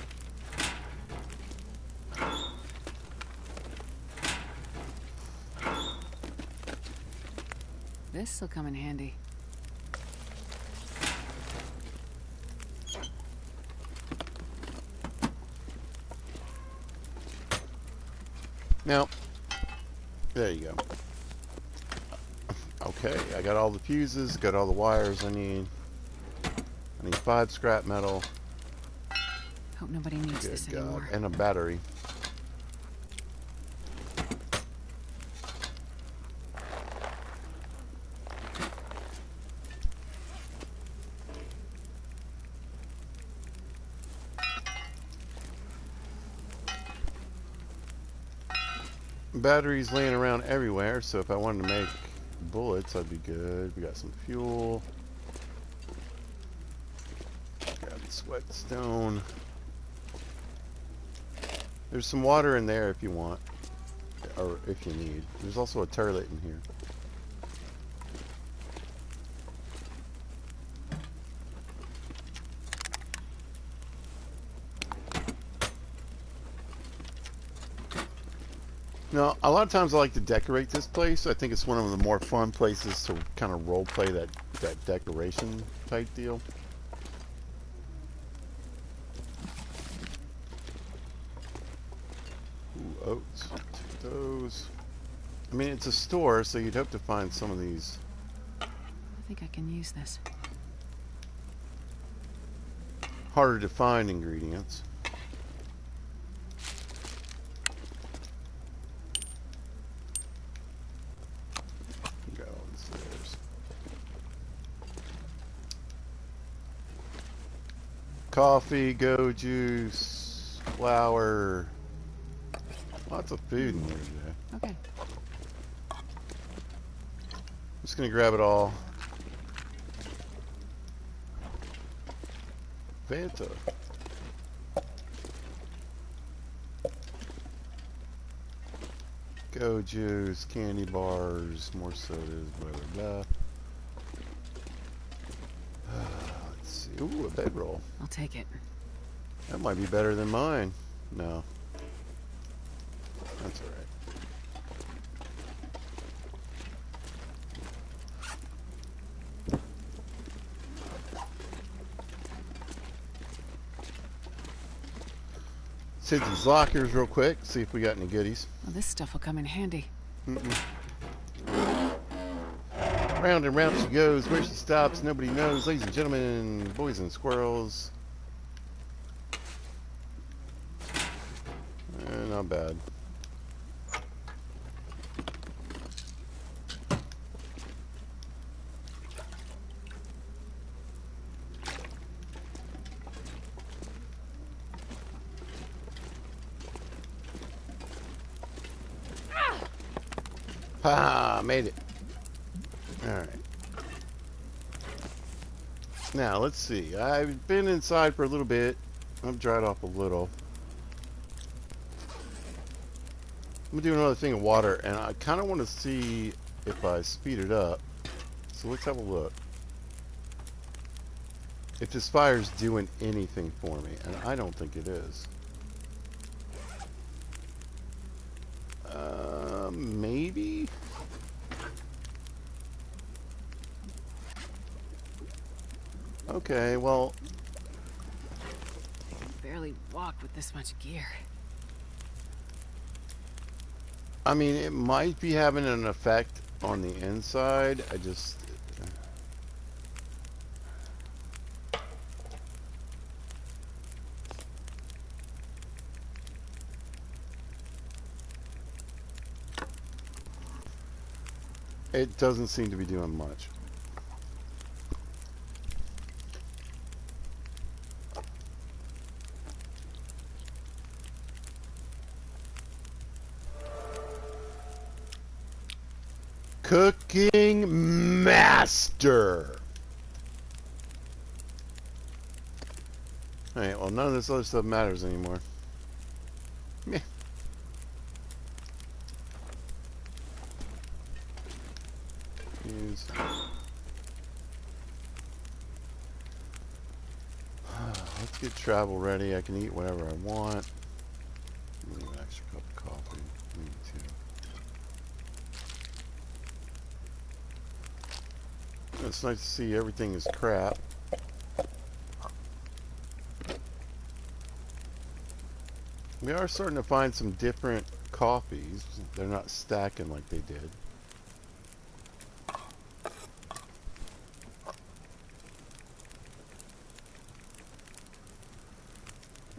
[SPEAKER 2] This'll come in handy.
[SPEAKER 1] Now, there you go. Okay, I got all the fuses, got all the wires I need. I need 5 scrap metal.
[SPEAKER 2] Hope nobody needs
[SPEAKER 1] Good
[SPEAKER 2] this
[SPEAKER 1] God.
[SPEAKER 2] anymore.
[SPEAKER 1] And a battery. Batteries laying around everywhere, so if I wanted to make bullets, I'd be good. We got some fuel. Grab the sweatstone. There's some water in there if you want, or if you need. There's also a toilet in here. Now, a lot of times I like to decorate this place. I think it's one of the more fun places to kind of role play that decoration type deal. Ooh, oats. Take those. I mean, it's a store, so you'd hope to find some of these.
[SPEAKER 2] I think I can use this.
[SPEAKER 1] Harder to find ingredients. Go downstairs. Coffee, go juice. flour. Lots of food in here today.
[SPEAKER 2] Okay.
[SPEAKER 1] Just gonna grab it all. Fanta. Go juice, candy bars, more sodas, blah blah blah. Let's see. Ooh, a bedroll.
[SPEAKER 2] I'll take it.
[SPEAKER 1] That might be better than mine. No. That's alright. Let's hit these lockers real quick, see if we got any goodies.
[SPEAKER 2] Well, this stuff will come in handy.
[SPEAKER 1] Round and round she goes, where she stops, nobody knows. Ladies and gentlemen, boys and squirrels. Not bad. Ha! Made it. Alright. Now, let's see. I've been inside for a little bit. I've dried off a little. I'm gonna do another thing of water, and I kind of want to see if I speed it up. So let's have a look. If this fire's doing anything for me, and I don't think it is. Maybe? Okay, well...
[SPEAKER 2] I can barely walk with this much gear.
[SPEAKER 1] I mean, it might be having an effect on the inside. I just... It doesn't seem to be doing much. Cooking master. Alright, well, none of this other stuff matters anymore. Meh. Use. Let's get travel ready. I can eat whatever I want. Need an extra cup of coffee. Me too. It's nice to see everything is crap. We are starting to find some different coffees. They're not stacking like they did.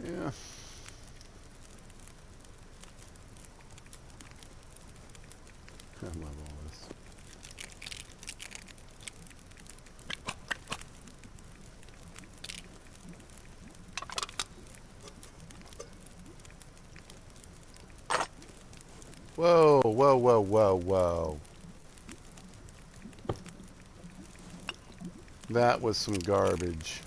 [SPEAKER 1] Yeah. I love all this. Whoa, whoa, whoa, whoa, whoa. That was some garbage.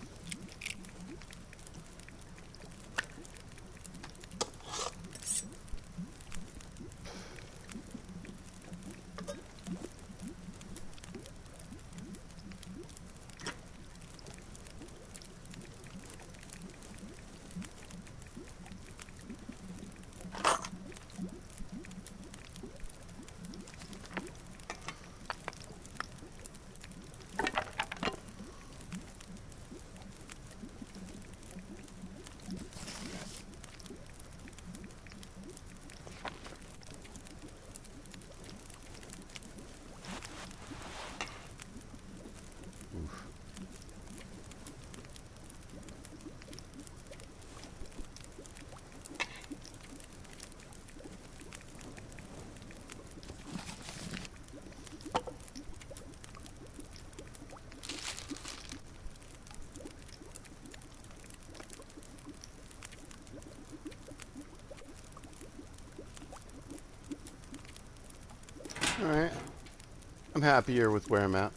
[SPEAKER 1] I'm happier with where I'm at.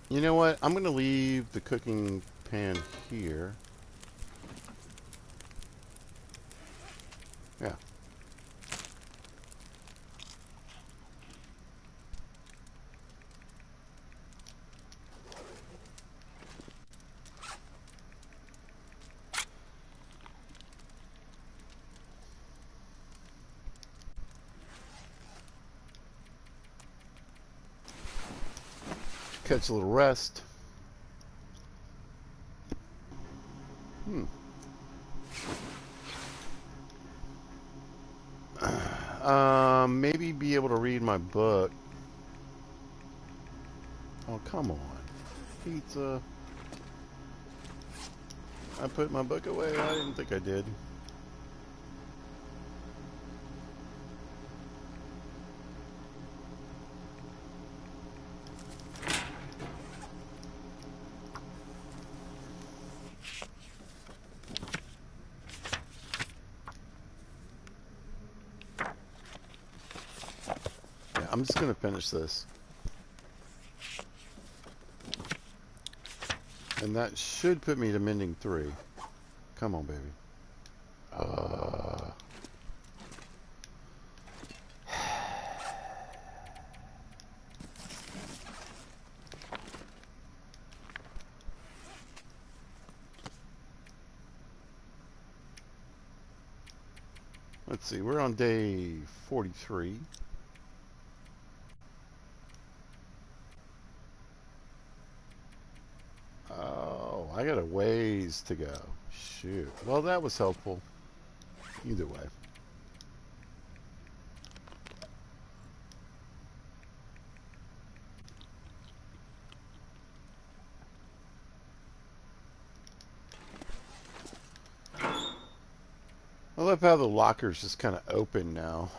[SPEAKER 1] You know what? I'm gonna leave the cooking pan here. Yeah. Catch a little rest. Maybe be able to read my book. Oh, come on. Pizza. I put my book away? I didn't think I did. Yeah, I'm just going to finish this. And that should put me to mending 3. Come on, baby. Let's see, we're on day 43. Oh, I got a ways to go. Shoot. Well, that was helpful. Either way. I love how the locker's just kind of open now.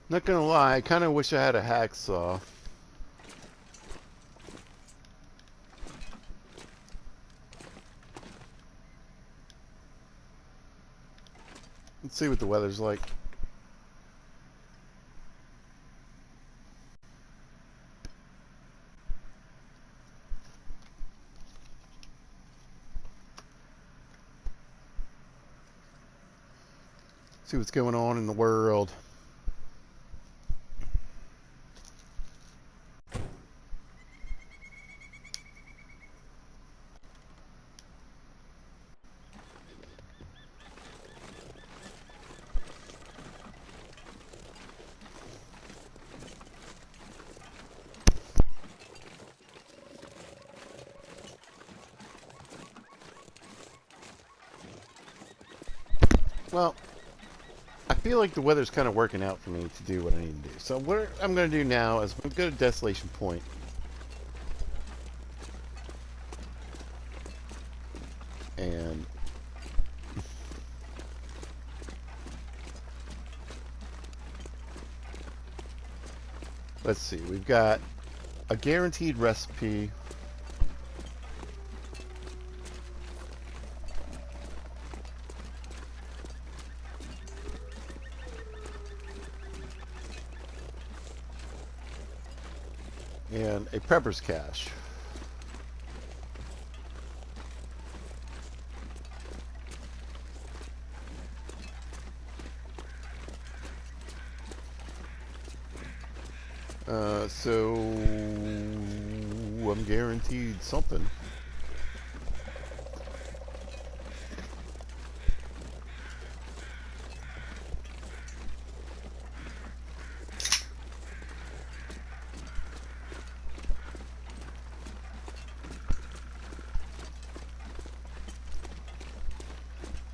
[SPEAKER 1] Not gonna lie, I kind of wish I had a hacksaw. Let's see what the weather's like. See what's going on in the world. Well, I feel like the weather's kind of working out for me to do what I need to do. So what I'm going to do now is I'm going to go to Desolation Point. And let's see, we've got a guaranteed recipe. And a prepper's cache. So I'm guaranteed something.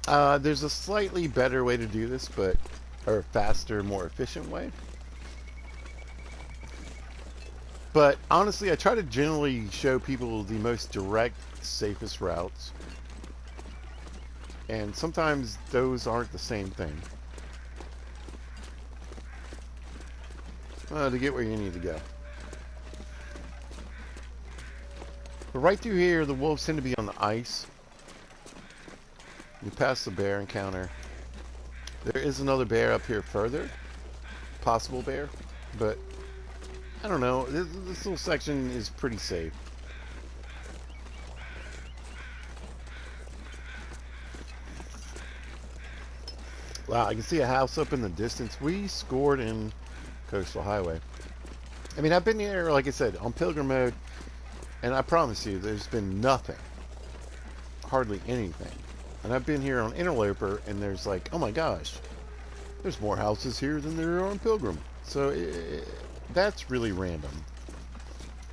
[SPEAKER 1] There's a slightly better way to do this, or faster, more efficient way. But honestly, I try to generally show people the most direct, safest routes. And sometimes those aren't the same thing. To get where you need to go. But right through here, the wolves tend to be on the ice. You pass the bear encounter. There is another bear up here further. Possible bear. But, I don't know. This little section is pretty safe. Wow, I can see a house up in the distance. We scored in Coastal Highway. I mean, I've been here, like I said, on Pilgrim mode, and I promise you, there's been nothing. Hardly anything. And I've been here on Interloper, and there's like, oh my gosh, there's more houses here than there are on Pilgrim. So that's really random.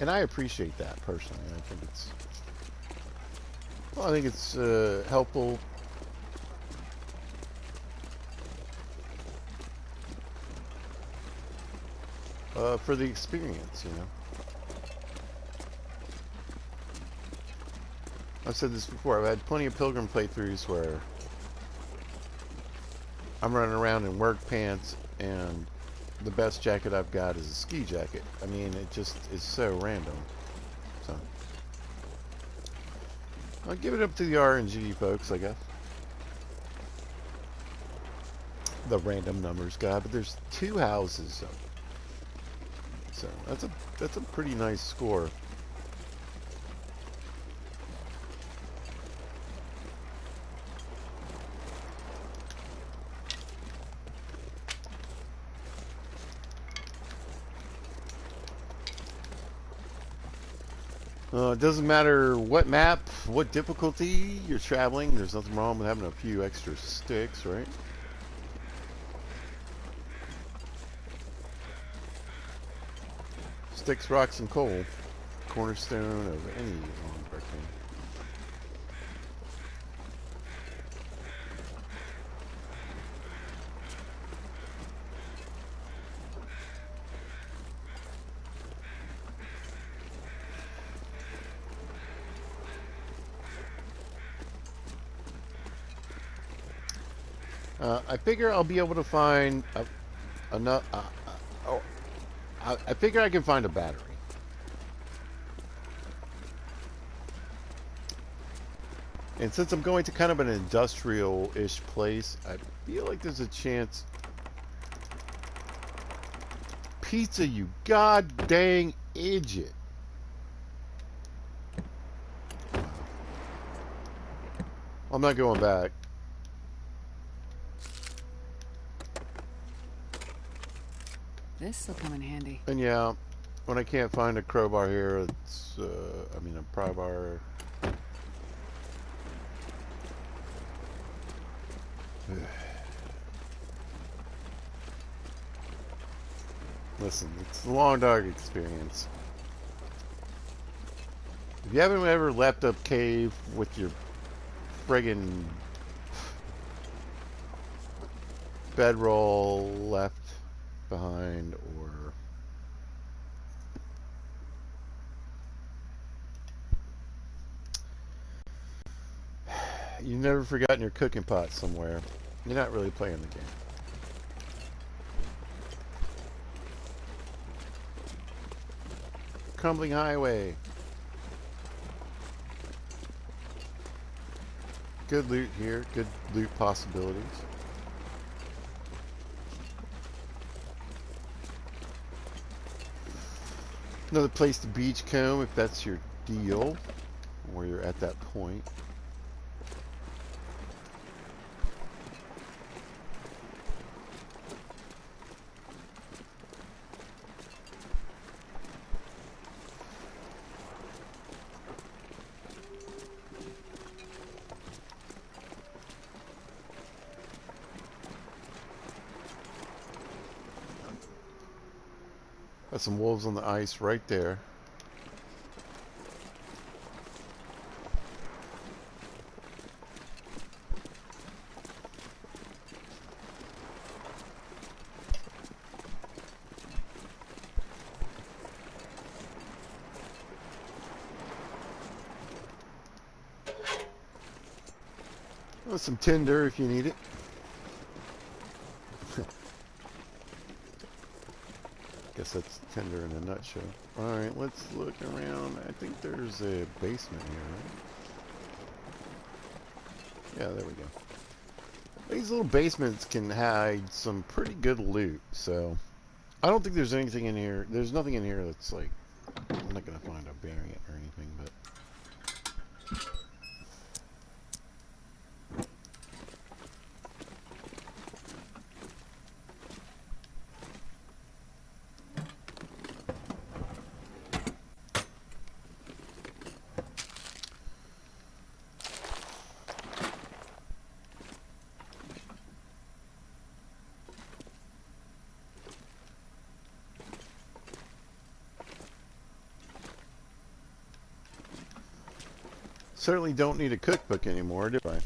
[SPEAKER 1] And I appreciate that, personally. I think it's helpful. For the experience, you know. I've said this before. I've had plenty of Pilgrim playthroughs where I'm running around in work pants and the best jacket I've got is a ski jacket. I mean, it just is so random. So I'll give it up to the RNG folks, I guess. The random numbers guy, but there's 2 houses. So that's a pretty nice score. It doesn't matter what map, what difficulty you're traveling. There's nothing wrong with having a few extra sticks, right? Sticks, rocks, and coal. Cornerstone of any long barcade. I figure I'll be able to find enough. I figure I can find a battery. And since I'm going to kind of an industrial-ish place, I feel like there's a chance. Pizza, you god dang idiot. I'm not going back.
[SPEAKER 2] This'll come in handy.
[SPEAKER 1] And yeah, when I can't find a crowbar here, it's, I mean, a pry bar. Listen, it's the long dark experience. If you haven't ever leapt up cave with your friggin' bedroll left behind, or you've never forgotten your cooking pot somewhere, you're not really playing the game. Crumbling highway. Good loot here, good loot possibilities. Another place to beachcomb if that's your deal, or you're at that point. Got some wolves on the ice right there. Oh, some tinder if you need it. Guess that's tinder in a nutshell. Alright, let's look around. I think there's a basement here, right? Yeah, there we go. These little basements can hide some pretty good loot, so I don't think there's anything in here. There's nothing in here that's like, I'm not going to find a variant or anything, but certainly don't need a cookbook anymore, do I?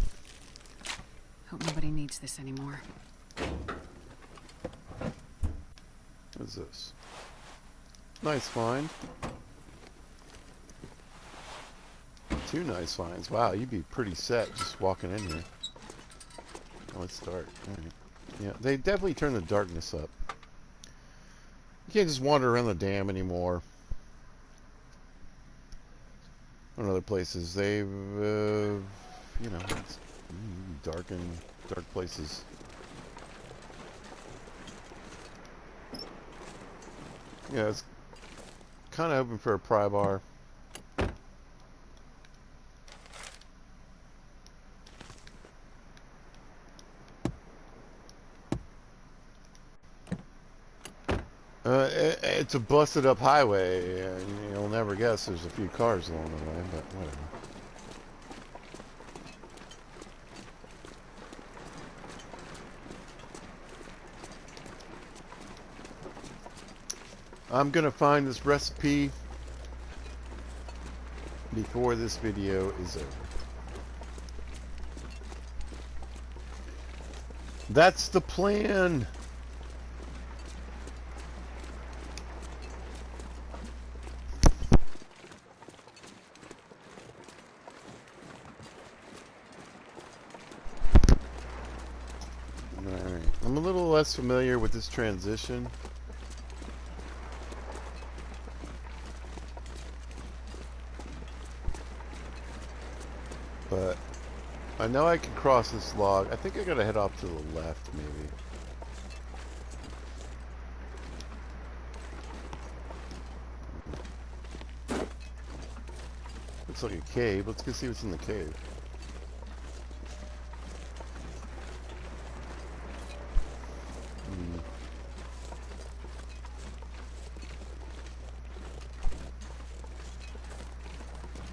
[SPEAKER 2] Hope nobody needs this anymore.
[SPEAKER 1] What's this? Nice find. Two nice finds. Wow, you'd be pretty set just walking in here. Oh, let's start. All right. Yeah, they definitely turn the darkness up. You can't just wander around the dam anymore. In other places, they've, you know, it's dark places. Yeah, it's kind of open for a pry bar. It's a busted up highway, and you'll never guess there's a few cars along the way, but whatever. I'm gonna find this recipe before this video is over. That's the plan. Alright, I'm a little less familiar with this transition. But I know I can cross this log. I think I gotta head off to the left, maybe. Looks like a cave. Let's go see what's in the cave.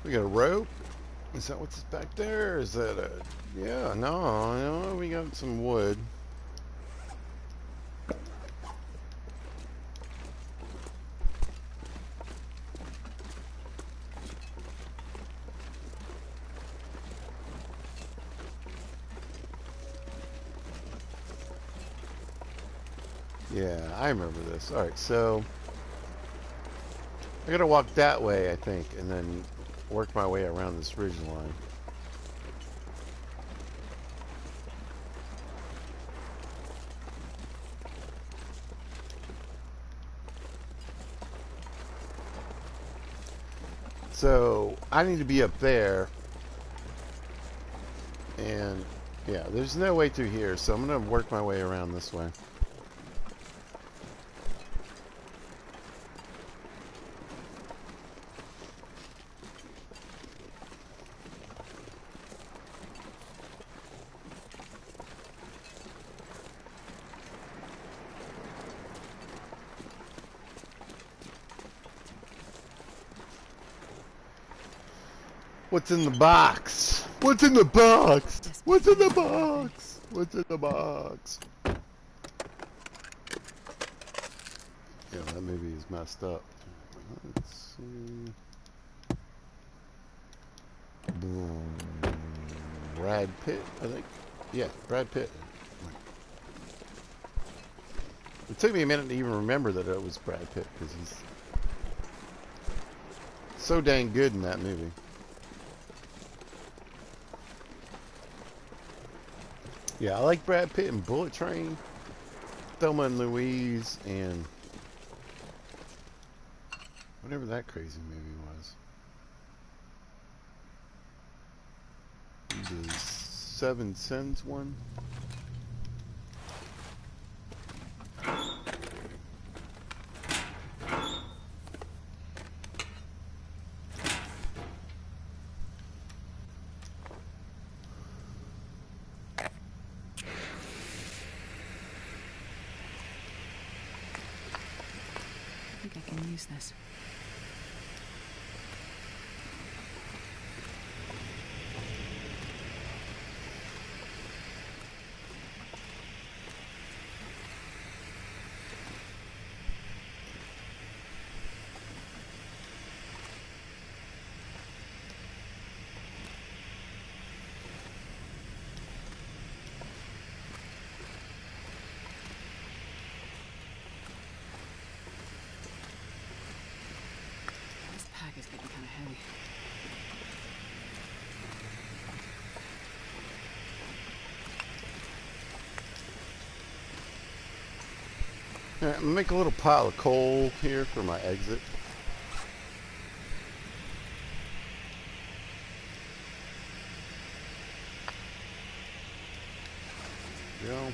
[SPEAKER 1] We got a rope. Is that what's back there? Is that a... Yeah, no, we got some wood. Yeah, I remember this. Alright, so... I gotta walk that way, I think, and then work my way around this ridge line. So, I need to be up there. And, yeah, there's no way through here, so I'm gonna work my way around this way. What's in the box? What's in the box? What's in the box? What's in the box? Yeah, that movie is messed up. Let's see. Brad Pitt, I think. Yeah, Brad Pitt. It took me a minute to even remember that it was Brad Pitt because he's so dang good in that movie. Yeah, I like Brad Pitt and Bullet Train, Thelma and Louise, and whatever that crazy movie was. The Seven Sins one.
[SPEAKER 2] I think I can use this. This pack is getting kind of heavy.
[SPEAKER 1] All right, I'm gonna make a little pile of coal here for my exit. Go.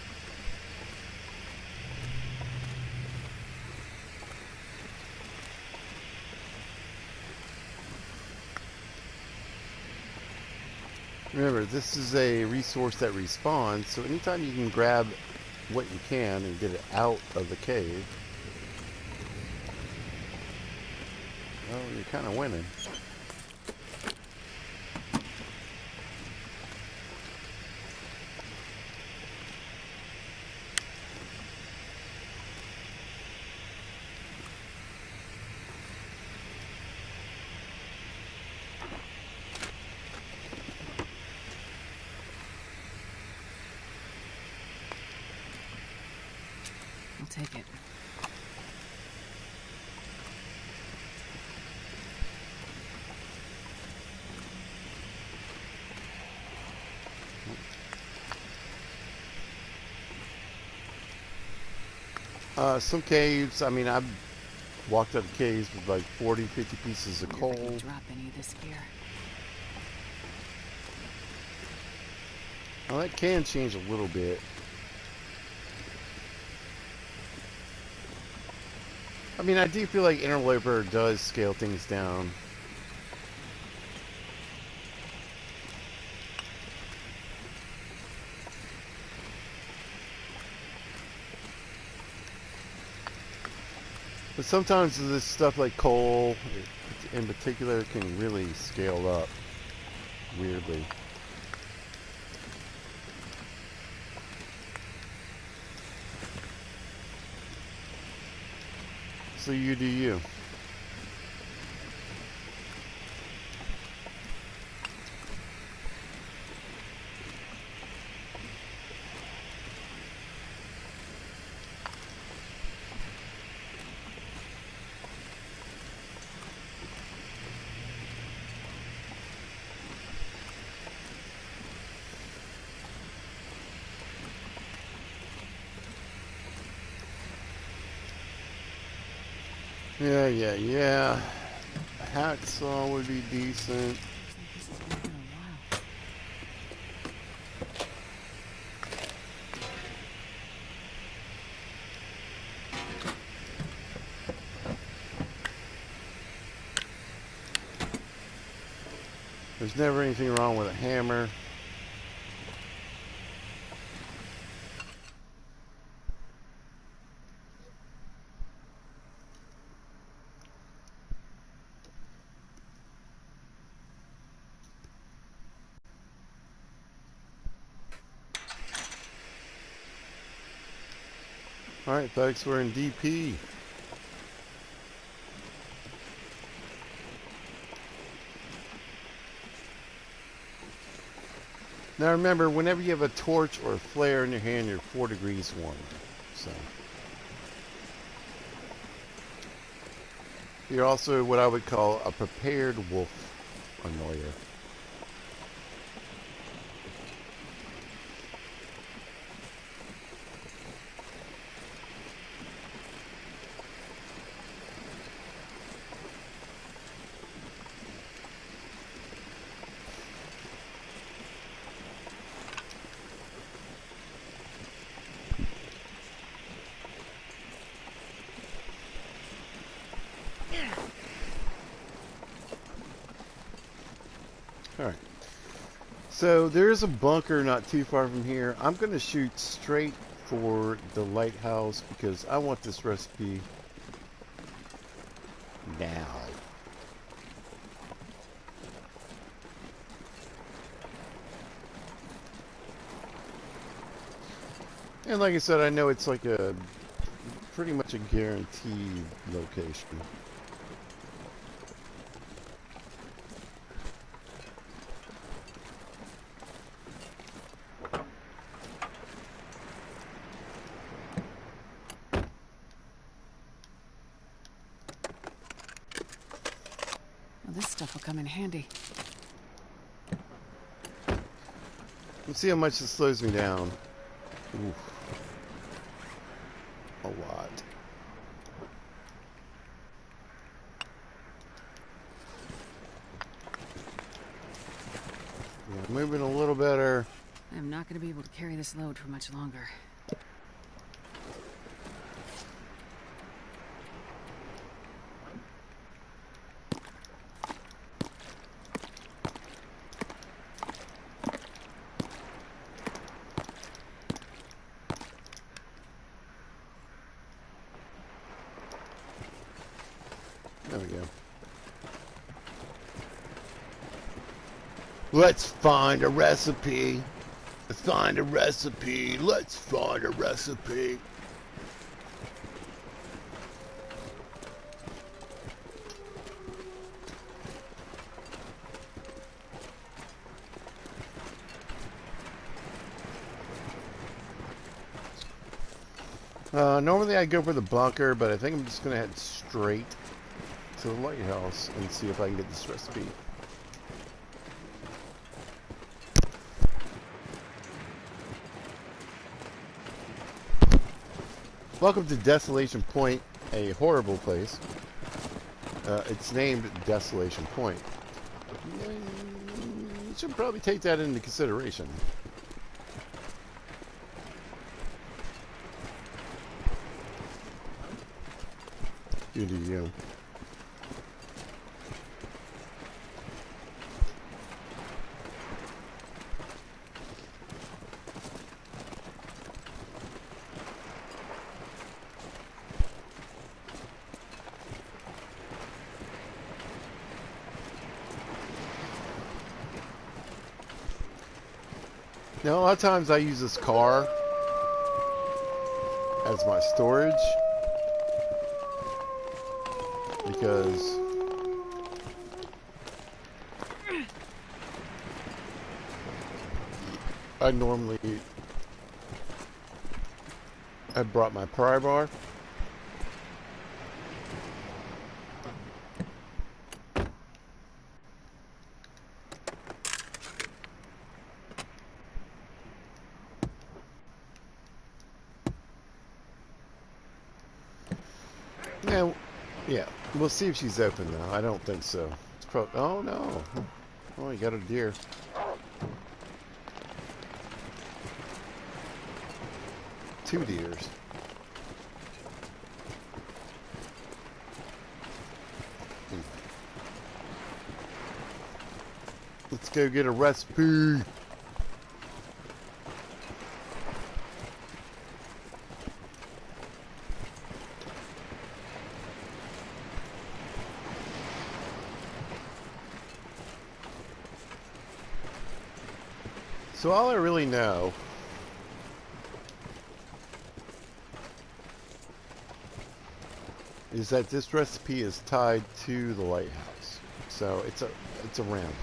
[SPEAKER 1] Remember, this is a resource that respawns, so anytime you can grab what you can and get it out of the cave, well, you're kind of winning.
[SPEAKER 2] I'll take it.
[SPEAKER 1] Some caves, I mean, I've walked out of caves with like 40, 50 pieces of
[SPEAKER 2] Wonder if I
[SPEAKER 1] coal.
[SPEAKER 2] can drop any of this gear.
[SPEAKER 1] Well, that can change a little bit. I mean, I do feel like Interloper does scale things down. But sometimes this stuff like coal, in particular, can really scale up weirdly. So you do you. Yeah. Hacksaw would be decent.
[SPEAKER 2] Looks like this has been here a while.
[SPEAKER 1] There's never anything wrong with a hammer. Alright, folks, we're in DP. Now remember, whenever you have a torch or a flare in your hand, you're 4 degrees warmer. So you're also what I would call a prepared wolf annoyer. So there's a bunker not too far from here. I'm going to shoot straight for the lighthouse because I want this recipe now. And like I said, I know it's like a pretty much a guaranteed location.
[SPEAKER 2] Well, this stuff will come in handy.
[SPEAKER 1] Let's see how much this slows me down. Oof. A lot. Yeah, moving a little better.
[SPEAKER 2] I'm not going to be able to carry this load for much longer.
[SPEAKER 1] There we go. Let's find a recipe. Let's find a recipe. Let's find a recipe. Normally I go for the bunker, but I think I'm just going to head straight to the lighthouse and see if I can get this recipe. Welcome to Desolation Point, a horrible place. It's named Desolation Point. You should probably take that into consideration. You do you. Now, a lot of times I use this car as my storage because I brought my pry bar. Yeah, we'll see if she's open now. I don't think so. It's oh no! Oh, you got a deer. Two deers. Let's go get a recipe. So all I really know is that this recipe is tied to the lighthouse. So it's around.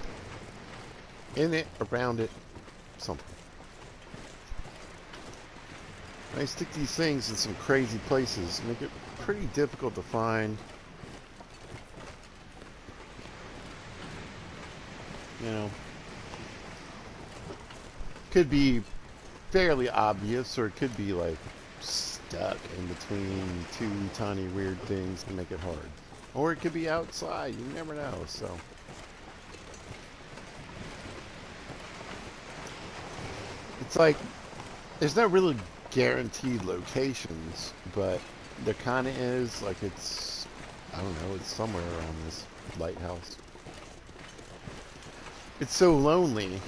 [SPEAKER 1] In it, around it, something. I stick these things in some crazy places, make it pretty difficult to find. You know, could be fairly obvious, or it could be like stuck in between two tiny weird things to make it hard. Or it could be outside, you never know, so. It's like, there's not really guaranteed locations, but there kind of is, like it's, I don't know, it's somewhere around this lighthouse. It's so lonely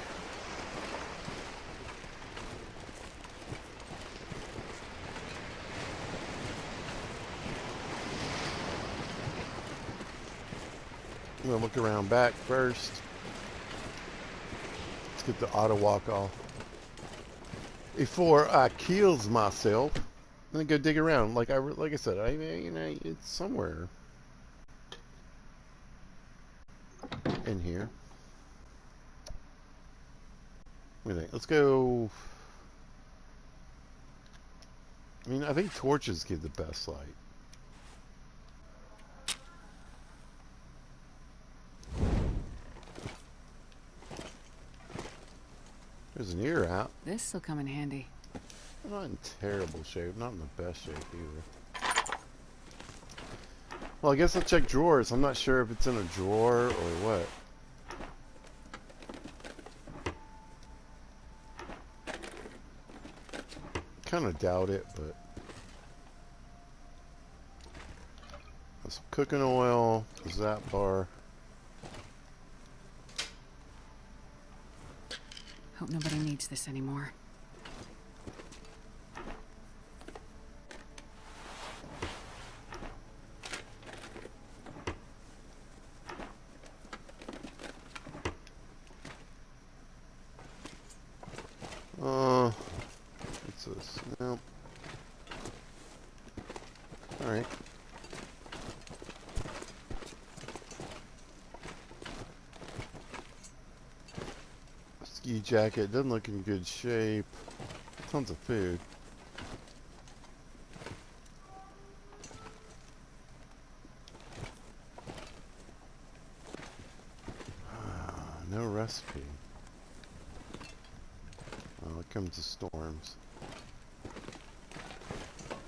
[SPEAKER 1] gonna look around back first. Let's get the auto walk off before I kills myself. And then go dig around. Like I said, it's somewhere in here. What do you think? Let's go. I mean, I think torches give the best light. There's an ear out.
[SPEAKER 2] This'll come in handy.
[SPEAKER 1] Not in terrible shape. Not in the best shape either. Well, I guess I'll check drawers. I'm not sure if it's in a drawer or what. Kind of doubt it, but there's some cooking oil, zap bar.
[SPEAKER 2] Hope nobody needs this anymore.
[SPEAKER 1] What's this? Nope. Alright. Ski jacket doesn't look in good shape. Tons of food. No recipe. Oh, it comes to storms.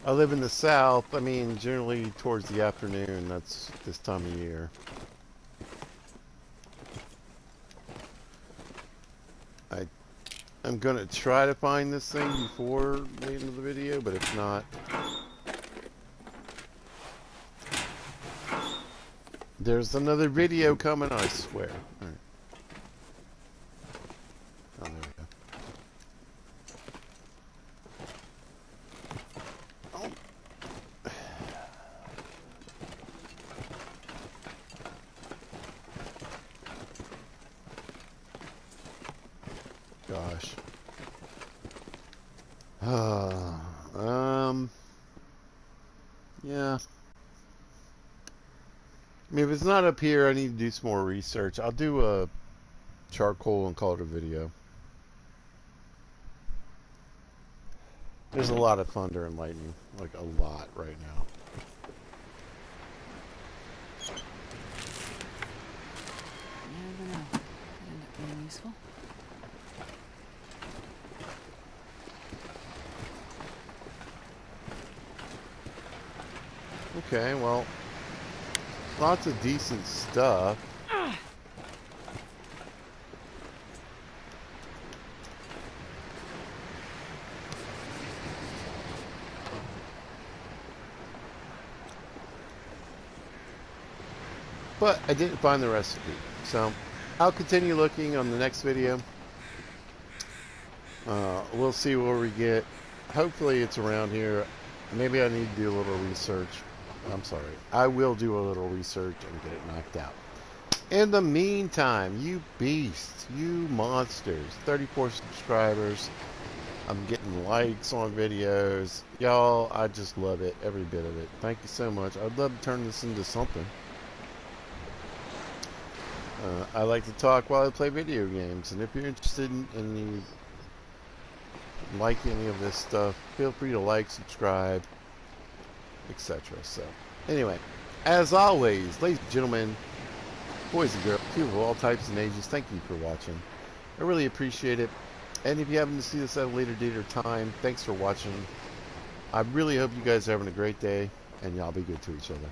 [SPEAKER 1] I live in the south. I mean, generally towards the afternoon. That's this time of year. I'm gonna try to find this thing before the end of the video, but if not, there's another video coming, I swear. All right. Oh, there we go. Oh. Gosh. Yeah. I mean, if it's not up here, I need to do some more research. I'll do a charcoal and call it a video. There's a lot of thunder and lightning. Like, a lot right now.
[SPEAKER 2] You never know. Could end up being useful.
[SPEAKER 1] Okay, well, lots of decent stuff. But I didn't find the recipe, so I'll continue looking on the next video. We'll see where we get. Hopefully it's around here. Maybe I need to do a little research. I'm sorry. I will do a little research and get it knocked out. In the meantime, you beasts, you monsters, 34 subscribers. I'm getting likes on videos. Y'all, I just love it, every bit of it. Thank you so much. I'd love to turn this into something. I like to talk while I play video games, and if you're interested in you like any of this stuff, feel free to like, subscribe, etc. So, anyway, as always, ladies and gentlemen, boys and girls, people of all types and ages, thank you for watching. I really appreciate it. And if you happen to see this at a later date or time, thanks for watching. I really hope you guys are having a great day, and y'all be good to each other.